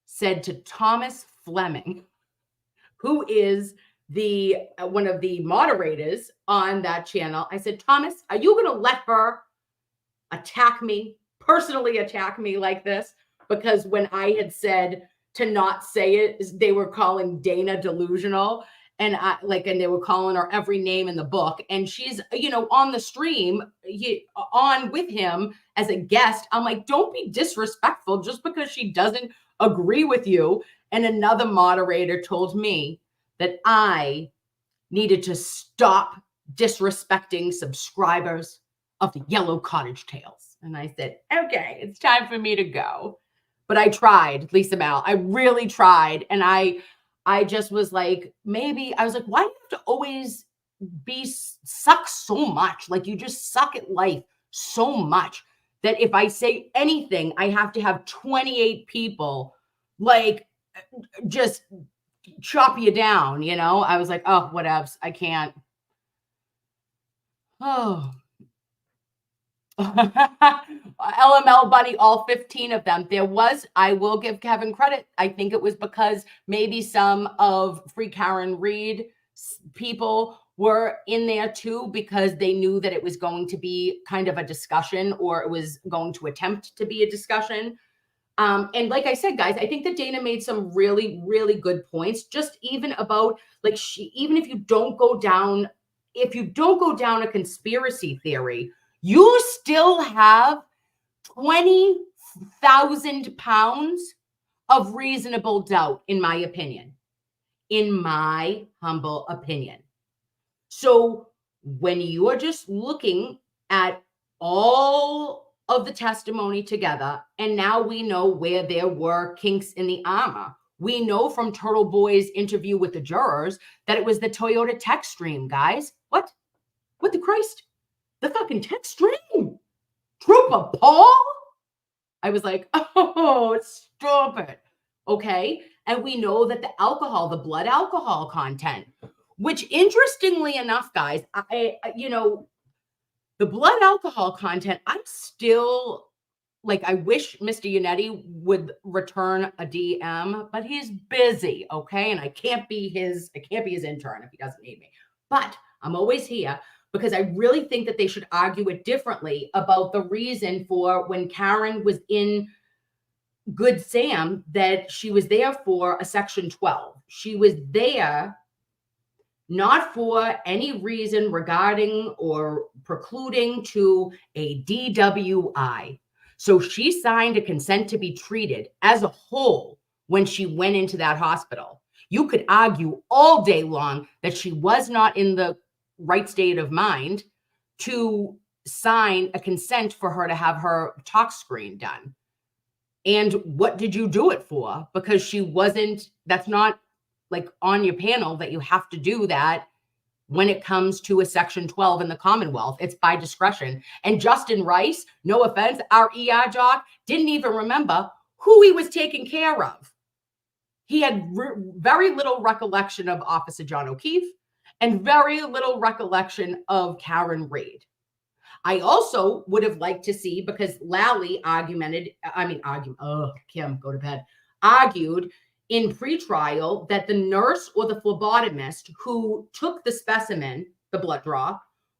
said to Thomas Fleming, who is one of the moderators on that channel, I said, Thomas, are you going to let her personally attack me like this? Because when I had said to not say it, they were calling Dana delusional, and they were calling her every name in the book. And she's, on the stream, on with him as a guest. I'm like, don't be disrespectful just because she doesn't agree with you. And another moderator told me that I needed to stop disrespecting subscribers of the Yellow Cottage Tales. And I said, okay, it's time for me to go. But I tried, Lisa Mal. I really tried. And I just was like, I was like, why do you have to always suck so much? Like, you just suck at life so much that if I say anything, I have to have 28 people like just chop you down, I was like, oh, whatevs. I can't. Oh, LML Bunny, all 15 of them. I will give Kevin credit. I think it was because maybe some of Free Karen Read people were in there too, because they knew that it was going to be kind of a discussion, or it was going to attempt to be a discussion. And like I said, guys, I think that Dana made some really, really good points, just even about like even if you don't go down a conspiracy theory, you still have 20,000 pounds of reasonable doubt, in my opinion, in my humble opinion. So when you are just looking at all of the testimony together, and now we know where there were kinks in the armor. We know from Turtle Boy's interview with the jurors that it was the Toyota Tech Stream, guys. What the Christ? The fucking Tech Stream? Trooper Paul? I was like, oh, stop it. Okay. And we know that the blood alcohol content, which interestingly enough, guys, the blood alcohol content, I'm still like, I wish Mr. Yannetti would return a DM, but he's busy. Okay. And I can't be his intern if he doesn't need me, but I'm always here because I really think that they should argue it differently about the reason for when Karen was in Good Sam, that she was there for a Section 12. She was there not for any reason regarding or precluding to a DWI. So she signed a consent to be treated as a whole when she went into that hospital. You could argue all day long that she was not in the right state of mind to sign a consent for her to have her tox screen done. And what did you do it for? Because that's not like on your panel that you have to do that when it comes to a Section 12 in the Commonwealth. It's by discretion. And Justin Rice, no offense, our ER doc, didn't even remember who he was taking care of. He had very little recollection of Officer John O'Keefe and very little recollection of Karen Read. I also would have liked to see, because Lally argued in pretrial that the nurse or the phlebotomist who took the specimen, the blood draw,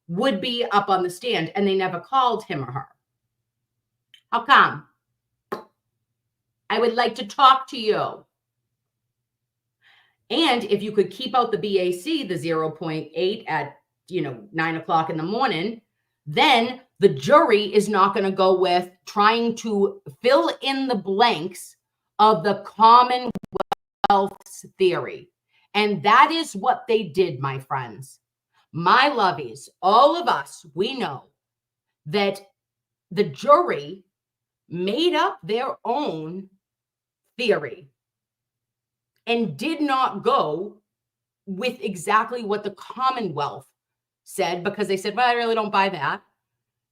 would be up on the stand, and they never called him or her. How come? I would like to talk to you. And if you could keep out the BAC, the 0.8 at 9 o'clock in the morning, then the jury is not going to go with trying to fill in the blanks of the Commonwealth's theory. And that is what they did, my friends. My lovies, all of us, we know that the jury made up their own theory and did not go with exactly what the Commonwealth said, because they said, well, I really don't buy that.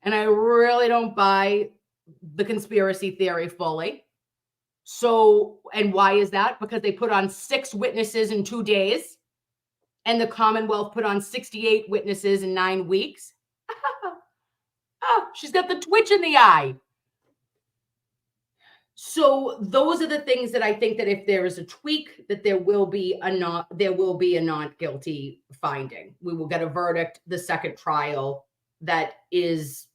And I really don't buy the conspiracy theory fully. So, and why is that? Because they put on 6 witnesses in 2 days, and the Commonwealth put on 68 witnesses in 9 weeks. She's got the twitch in the eye. So those are the things that I think that if there is a tweak, that there will be a not guilty finding. We will get a verdict, the second trial, that is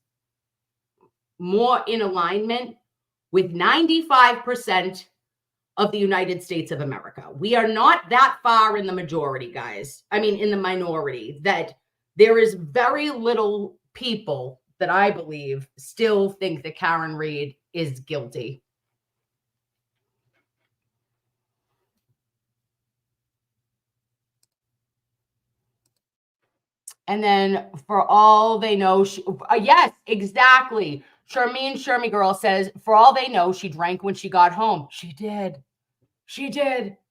more in alignment with 95% of the United States of America. We are not that far in the majority, guys. I mean, in the minority, that there is very little people that I believe still think that Karen Read is guilty. And then for all they know, yes, exactly. Shermy girl says, for all they know, she drank when she got home. She did.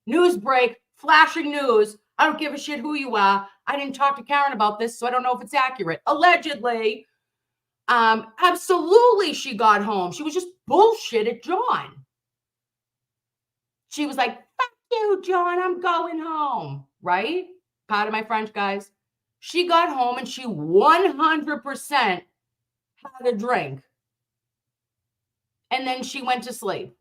News break, flashing news. I don't give a shit who you are. I didn't talk to Karen about this, so I don't know if it's accurate. Allegedly. Absolutely, she got home. She was just bullshit at John. She was like, fuck you, John, I'm going home. Right? Pardon my French, guys. She got home and she 100% had a drink, and then she went to sleep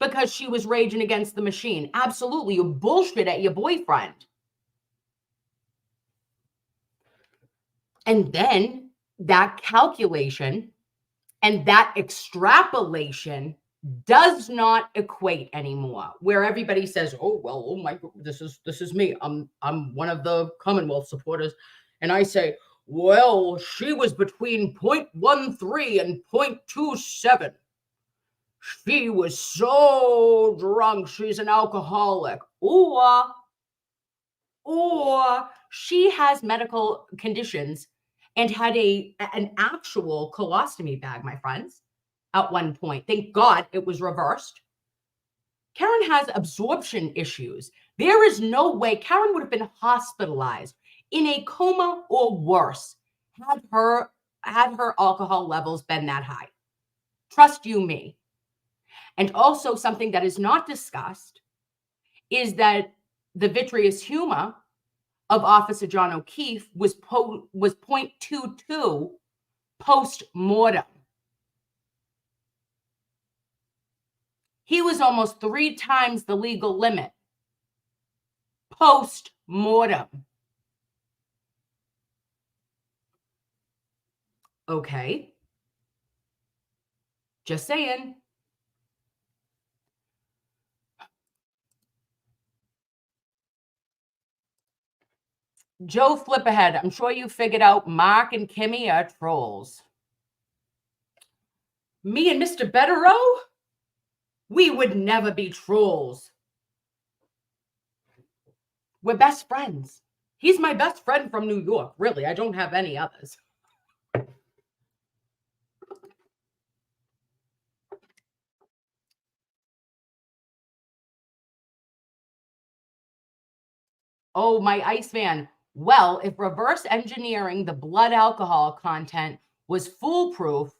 because she was raging against the machine. Absolutely, you bullshit at your boyfriend. And then that calculation and that extrapolation does not equate anymore, where everybody says, oh, well, oh my, this is me. I'm one of the Commonwealth supporters. And I say, well, she was between 0.13 and 0.27. She was so drunk, she's an alcoholic. Or she has medical conditions and had an actual colostomy bag, my friends, at one point. Thank God it was reversed. Karen has absorption issues. There is no way Karen would have been hospitalized in a coma or worse had her alcohol levels been that high. Trust you me. And also something that is not discussed is that the vitreous humor of Officer John O'Keefe was 0.22 post-mortem. He was almost 3 times the legal limit post-mortem. Okay. Just saying. Joe Flip Ahead, I'm sure you figured out Mark and Kimmy are trolls. Me and Mr. Betterow? We would never be trolls. We're best friends. He's my best friend from New York. Really, I don't have any others. Oh, my ice fan. Well, if reverse engineering the blood alcohol content was foolproof,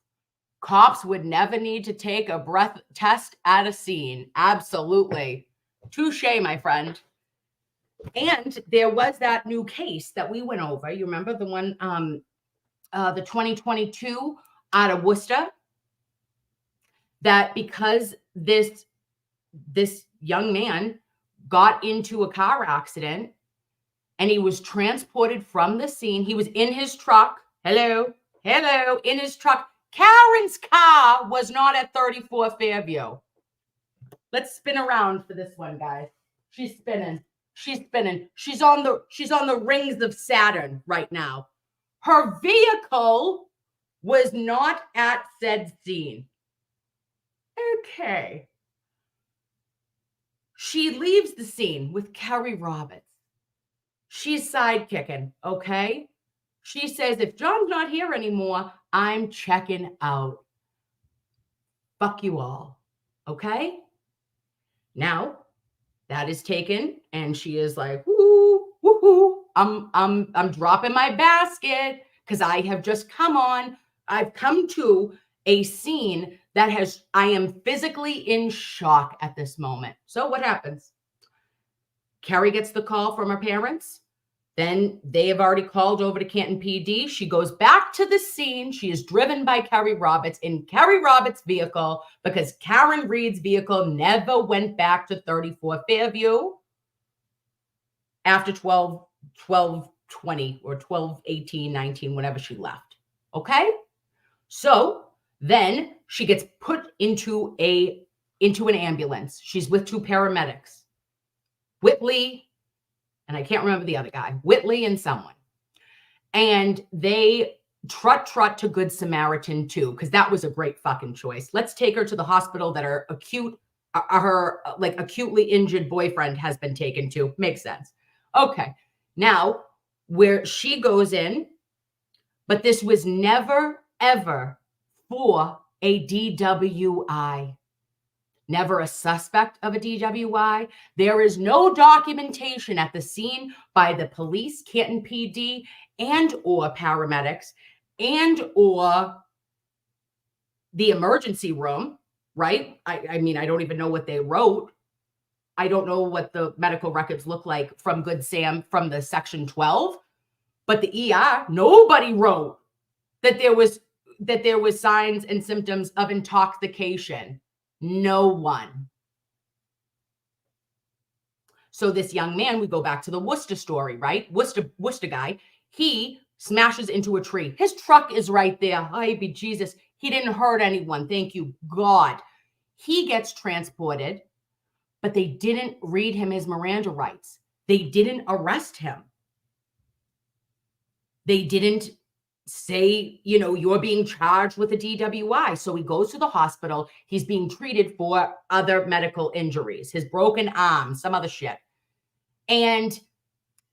cops would never need to take a breath test at a scene. Absolutely. Touche, my friend. And there was that new case that we went over. You remember the one, the 2022 out of Worcester? That because this young man got into a car accident and he was transported from the scene. He was in his truck. Hello, in his truck. Karen's car was not at 34 Fairview. Let's spin around for this one, guys. She's spinning. She's spinning. She's on the rings of Saturn right now. Her vehicle was not at said scene. Okay. She leaves the scene with Kerry Roberts. She's sidekicking, okay? She says, if John's not here anymore, I'm checking out. Fuck you all, okay? Now, that is taken, and she is like, woo, woohoo, I'm dropping my basket because I have just I've come to a scene that I am physically in shock at this moment. So what happens? Kerry gets the call from her parents. Then they have already called over to Canton PD. She goes back to the scene. She is driven by Kerry Roberts in Kerry Roberts' vehicle because Karen Reed's vehicle never went back to 34 Fairview after 12:20 or 12:18, 19, whenever she left. Okay? So then she gets put into an ambulance. She's with 2 paramedics. Whitley, and I can't remember the other guy, Whitley and someone. And they trot to Good Samaritan too, because that was a great fucking choice. Let's take her to the hospital that her acutely injured boyfriend has been taken to. Makes sense. Okay. Now, where she goes in, but this was never, ever for a DWI. Never a suspect of a DWI. There is no documentation at the scene by the police, Canton PD, and or paramedics, and or the emergency room, right? I mean, I don't even know what they wrote. I don't know what the medical records look like from Good Sam from the Section 12, but the ER, nobody wrote that there was signs and symptoms of intoxication? No one. So this young man, we go back to the Worcester story, right? Worcester guy, he smashes into a tree. His truck is right there. Ay, be Jesus. He didn't hurt anyone. Thank you, God. He gets transported, but they didn't read him his Miranda rights. They didn't arrest him. They didn't say, you're being charged with a DWI. So he goes to the hospital. He's being treated for other medical injuries, his broken arm, some other shit. And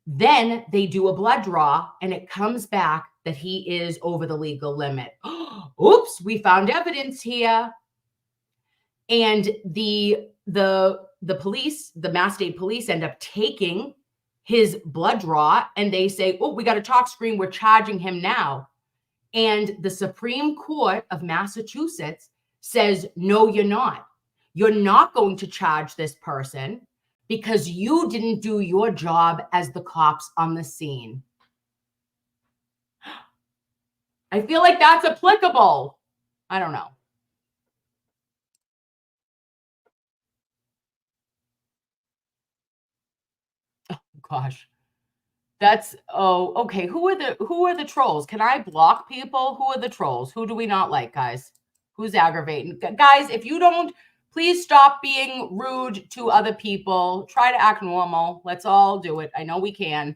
then they do a blood draw and it comes back that he is over the legal limit. Oops, we found evidence here. And the police, the Mass State Police, end up taking his blood draw and they say, oh, we got a talk screen. We're charging him now. And the Supreme Court of Massachusetts says, no, you're not. You're not going to charge this person because you didn't do your job as the cops on the scene. I feel like that's applicable. I don't know. Oh, gosh. Okay. Who are the trolls? Can I block people? Who are the trolls? Who do we not like, guys? Who's aggravating? Guys, if you don't, please stop being rude to other people. Try to act normal. Let's all do it. I know we can.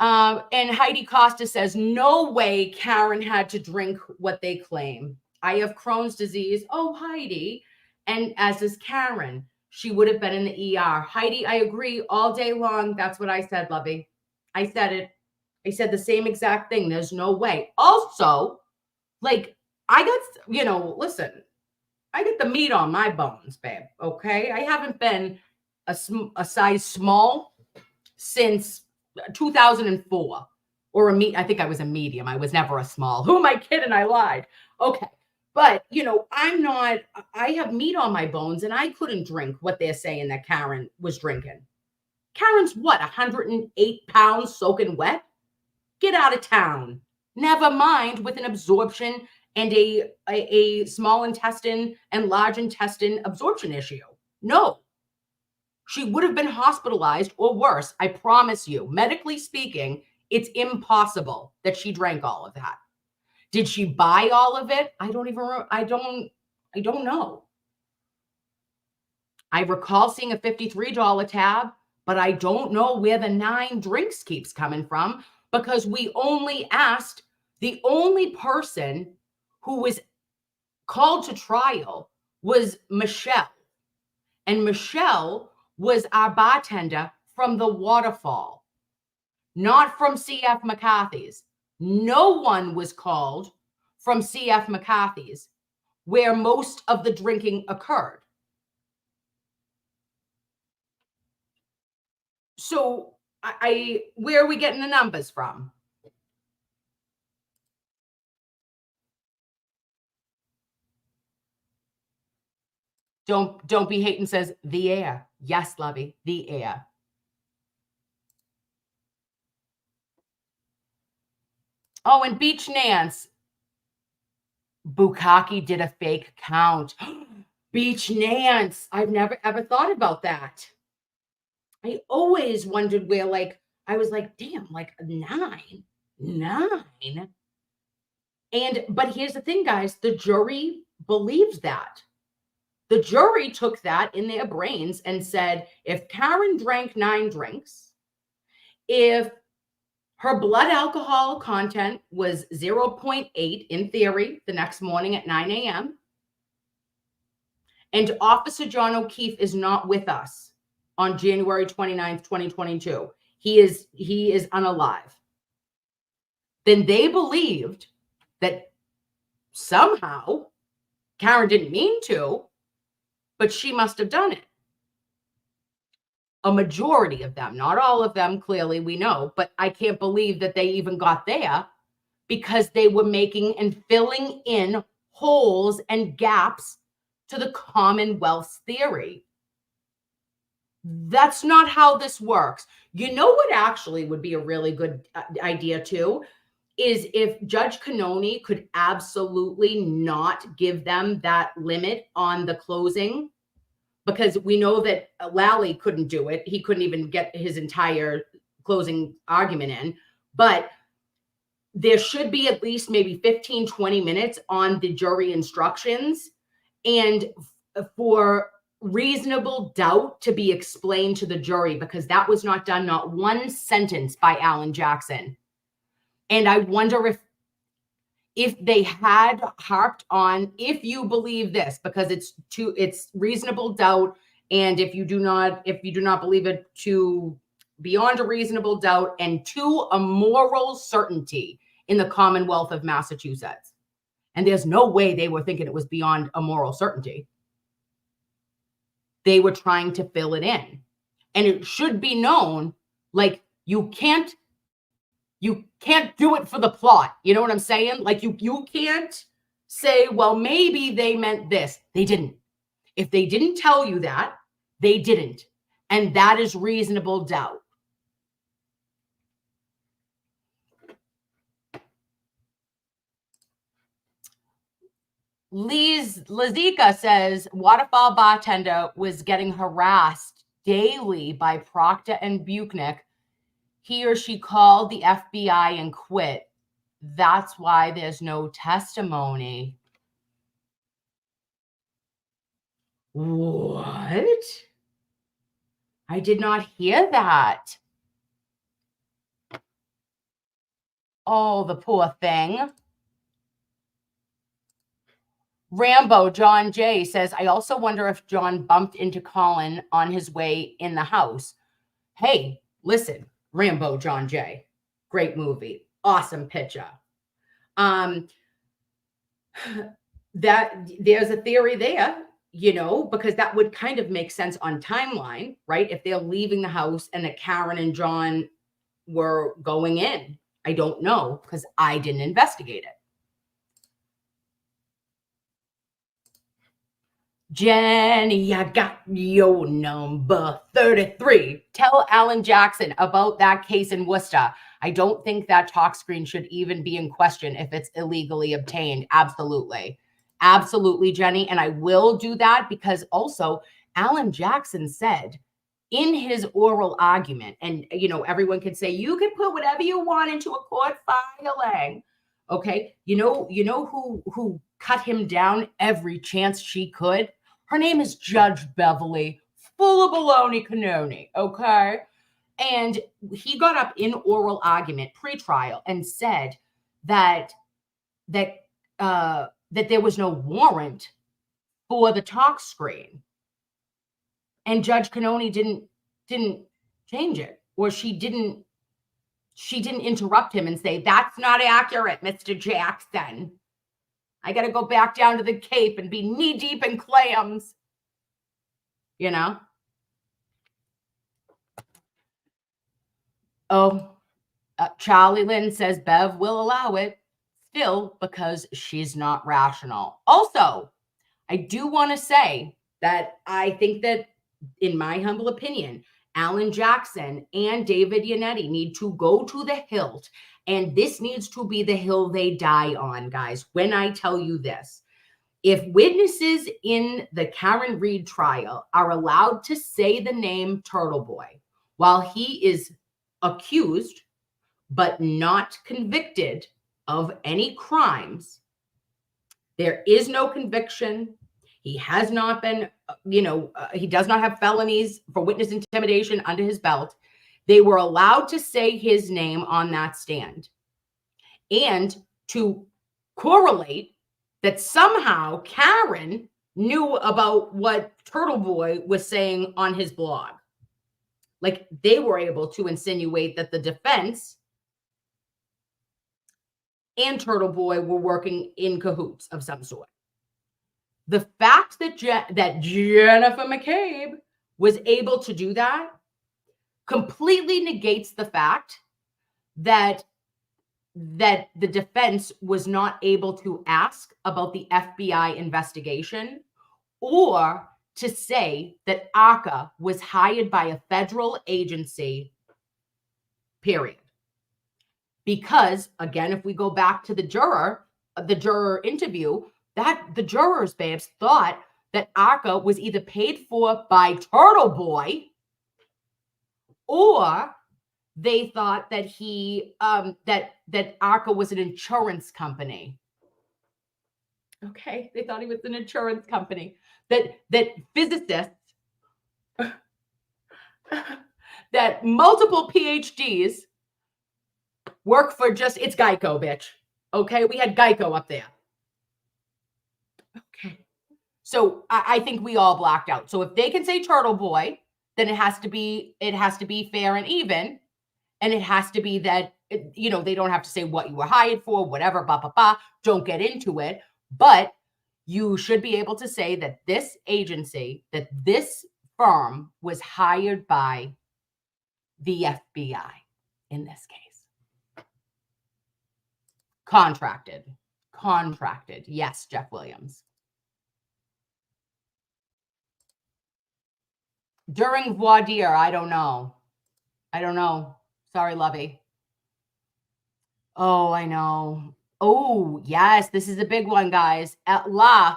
And Heidi Costa says, no way Karen had to drink what they claim. I have Crohn's disease. Oh, Heidi. And as is Karen. She would have been in the ER. Heidi, I agree all day long. That's what I said, Lovey. I said it. I said the same exact thing. There's no way. Also, like, I got, listen, I get the meat on my bones, babe. Okay. I haven't been a size small since 2004 or I think I was a medium. I was never a small. Who am I kidding? I lied. Okay. But, I have meat on my bones and I couldn't drink what they're saying that Karen was drinking. Karen's what, 108 pounds soaking wet? Get out of town. Never mind with an absorption and a small intestine and large intestine absorption issue. No. She would have been hospitalized or worse. I promise you, medically speaking, it's impossible that she drank all of that. Did she buy all of it? I don't know. I recall seeing a $53 tab, but I don't know where the 9 drinks keeps coming from because we only asked the only person who was called to trial was Michelle. And Michelle was our bartender from the Waterfall, not from CF McCarthy's. No one was called from CF McCarthy's, where most of the drinking occurred. So where are we getting the numbers from? Don't be hating says the air. Yes, Lovey, the air. Oh, and Beach Nance. Bukkake did a fake count. Beach Nance. I've never ever thought about that. I always wondered where, I was like, damn, 9. But here's the thing, guys, the jury believed that. The jury took that in their brains and said, if Karen drank 9 drinks, if her blood alcohol content was 0.8 in theory the next morning at 9 a.m., and Officer John O'Keefe is not with us on January 29th, 2022. He is unalive. Then they believed that somehow Karen didn't mean to, but she must have done it. A majority of them, not all of them, clearly we know, but I can't believe that they even got there because they were making and filling in holes and gaps to the Commonwealth's theory. That's not how this works. You know what actually would be a really good idea too? is if Judge Cannone could absolutely not give them that limit on the closing, because we know that Lally couldn't do it. He couldn't even get his entire closing argument in. But there should be at least maybe 15, 20 minutes on the jury instructions, and for reasonable doubt to be explained to the jury, because that was not done, not one sentence by Alan Jackson. And I wonder if they had harped on, if you believe this, because it's reasonable doubt, and if you do not believe it to beyond a reasonable doubt, and to a moral certainty in the Commonwealth of Massachusetts. And there's no way they were thinking it was beyond a moral certainty. They were trying to fill it in. And it should be known, like, you can't do it for the plot. You know what I'm saying? Like, you can't say, well, maybe they meant this. They didn't. If they didn't tell you that, they didn't. And that is reasonable doubt. Lazika says Waterfall bartender was getting harassed daily by Proctor and Buchnick. He or she called the FBI and quit. That's why there's no testimony. What? I did not hear that. Oh, the poor thing. Rambo John J says, I also wonder if John bumped into Colin on his way in the house. Hey, listen, Rambo John J. Great movie. Awesome picture. That there's a theory there, you know, because that would kind of make sense on timeline, right? If they're leaving the house and that Karen and John were going in. I don't know, because I didn't investigate it. Jenny, I got your number 33. Tell Alan Jackson about that case in Worcester. I don't think that talk screen should even be in question if it's illegally obtained. Absolutely. Absolutely, Jenny. And I will do that, because also Alan Jackson said in his oral argument, and, you know, everyone can say, you can put whatever you want into a court filing. Okay. You know who cut him down every chance she could? Her name is Judge Beverly, full of baloney cannoni, okay? And he got up in oral argument pre-trial and said that there was no warrant for the talk screen, and Judge Cannone didn't change it, or she didn't interrupt him and say, that's not accurate, Mr. Jackson. I got to go back down to the Cape and be knee deep in clams, you know? Oh, Charlie Lynn says Bev will allow it still because she's not rational. Also, I do want to say that I think that, in my humble opinion, Alan Jackson and David Yannetti need to go to the hilt. And this needs to be the hill they die on, guys. When I tell you this, if witnesses in the Karen Read trial are allowed to say the name Turtle Boy while he is accused but not convicted of any crimes, there is no conviction. He has not been, he does not have felonies for witness intimidation under his belt. They were allowed to say his name on that stand, and to correlate that somehow Karen knew about what Turtle Boy was saying on his blog. Like, they were able to insinuate that the defense and Turtle Boy were working in cahoots of some sort. The fact that Jennifer McCabe was able to do that completely negates the fact that the defense was not able to ask about the FBI investigation, or to say that ARCA was hired by a federal agency, period. Because again, if we go back to the juror interview, that the jurors, babes, thought that Arca was either paid for by Turtle Boy, or they thought that he that Arca was an insurance company. Okay, they thought he was an insurance company. That physicists, that multiple PhDs work for it's Geico, bitch. Okay, we had Geico up there. Okay, so I think we all blacked out. So if they can say Turtle Boy, then it has to be fair and even, and it has to be that they don't have to say what you were hired for, whatever, don't get into it, but you should be able to say that this agency, that this firm was hired by the FBI in this case. Contracted. Yes, Jeff Williams. During voir dire, I don't know. Sorry, Lovey. Oh, I know. Oh, yes, this is a big one, guys. La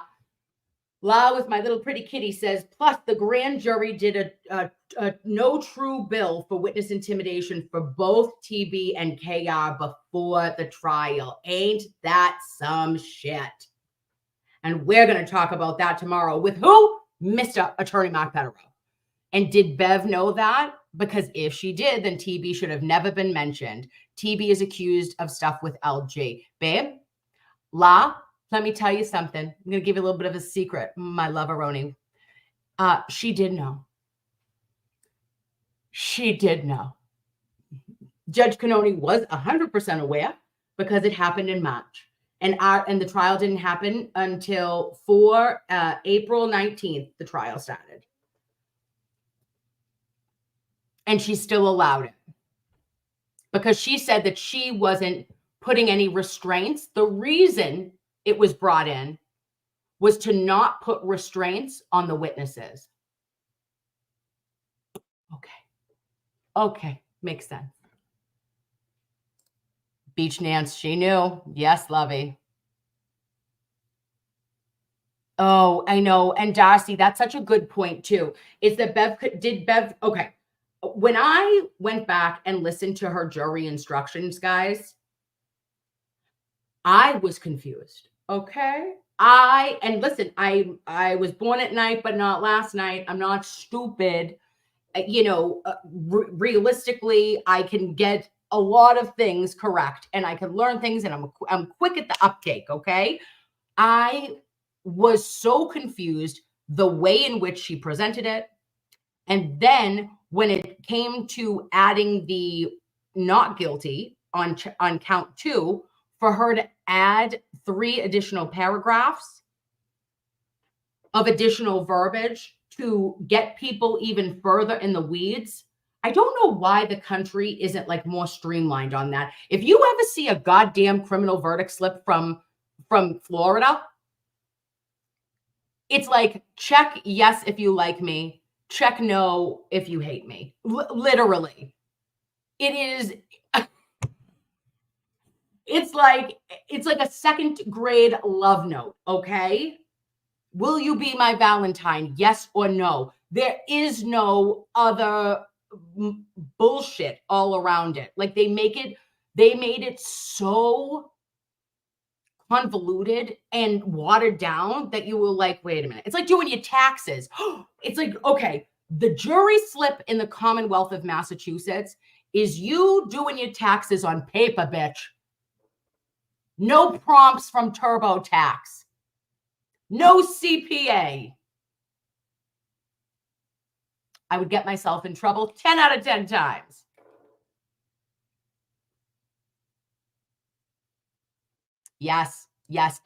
with my little pretty kitty says, plus the grand jury did a no true bill for witness intimidation for both TB and KR before the trial. Ain't that some shit? And we're going to talk about that tomorrow with who? Mr. Attorney Mark Petero. And did Bev know that? Because if she did, then TB should have never been mentioned. TB is accused of stuff with LG. Babe, let me tell you something. I'm going to give you a little bit of a secret, my loveroni. She did know. Judge Cannoni was 100% aware because it happened in March. And the trial didn't happen until April 19th, the trial started. And she still allowed it because she said that she wasn't putting any restraints. The reason it was brought in was to not put restraints on the witnesses. Okay, makes sense. Beach Nance, she knew. Yes, Lovey. Oh, I know. And Darcy, that's such a good point too. Is that Bev, okay. When I went back and listened to her jury instructions, guys, I was confused. Okay. And listen, I was born at night, but not last night. I'm not stupid. Realistically, I can get a lot of things correct and I can learn things and I'm quick at the uptake. Okay. I was so confused the way in which she presented it. And then when it came to adding the not guilty on count 2, for her to add 3 additional paragraphs of additional verbiage to get people even further in the weeds. I don't know why the country isn't like more streamlined on that. If you ever see a goddamn criminal verdict slip from Florida, it's like, check yes if you like me, check no if you hate me. Literally. It is it's like a second grade love note, okay? Will you be my Valentine? Yes or no? There is no other bullshit all around it. Like they made it so convoluted and watered down that you were like, wait a minute. It's like doing your taxes. It's like, okay, the jury slip in the Commonwealth of Massachusetts is you doing your taxes on paper, bitch. No prompts from TurboTax. No CPA. I would get myself in trouble 10 out of 10 times. Yes.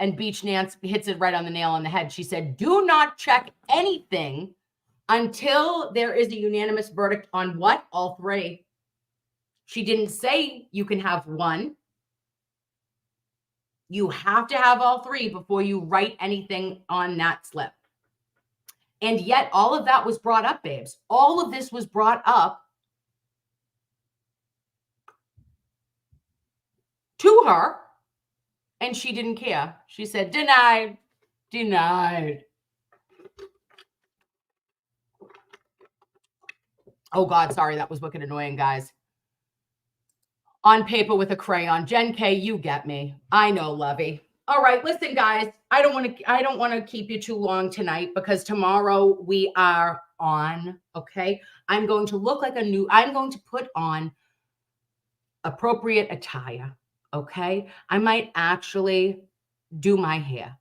And Beach Nance hits it right on the nail on the head. She said, do not check anything until there is a unanimous verdict on what? All 3. She didn't say you can have 1. You have to have all 3 before you write anything on that slip. And yet all of that was brought up, babes. All of this was brought up to her, and she didn't care. She said, denied, denied. Oh, God, sorry. That was wicked annoying, guys. On paper with a crayon. Jen K, you get me. I know, Lovey. All right, listen, guys. I don't want to keep you too long tonight because tomorrow we are on. Okay, I'm going to look like I'm going to put on appropriate attire. Okay, I might actually do my hair.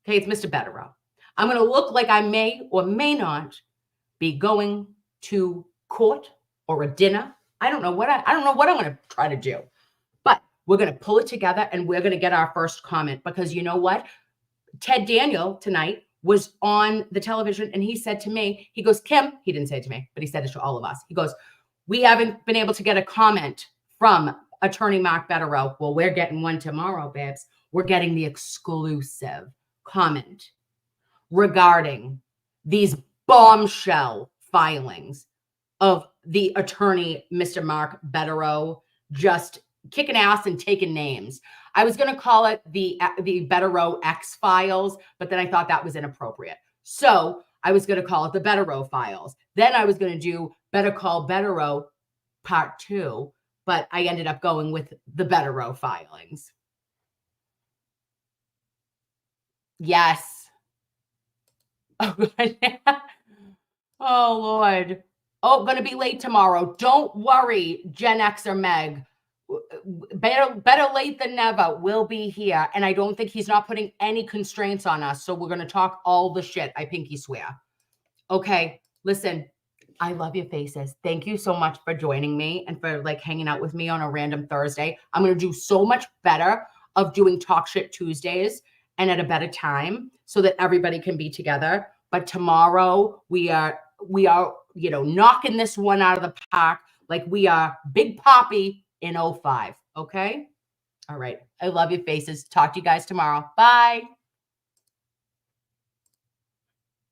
Okay, it's Mr. Betterow. I'm going to look like I may or may not be going to court or a dinner. I don't know what I'm going to try to do, but we're going to pull it together and we're going to get our first comment because you know what? Ted Daniel tonight was on the television and he said to me, he goes, Kim, he didn't say it to me, but he said it to all of us. He goes, we haven't been able to get a comment from attorney Mark Betterow. Well, we're getting one tomorrow, babes. We're getting the exclusive comment regarding these bombshell filings of the attorney, Mr. Mark Betterow, just kicking ass and taking names. I was going to call it the Betterow X-Files, but then I thought that was inappropriate. So I was going to call it the Betterow Files. Then I was going to do Better Call Betterow Part 2, but I ended up going with the Betterow filings. Yes. Oh, Lord. Oh, going to be late tomorrow. Don't worry, Gen X or Meg. Better late than never. We'll be here. And I don't think he's not putting any constraints on us. So we're going to talk all the shit. I pinky swear. Okay. Listen, I love your faces. Thank you so much for joining me and for like hanging out with me on a random Thursday. I'm going to do so much better of doing Talk Shit Tuesdays and at a better time so that everybody can be together. But tomorrow we are, knocking this one out of the park like we are Big Poppy in 05. Okay. All right. I love your faces. Talk to you guys tomorrow. Bye.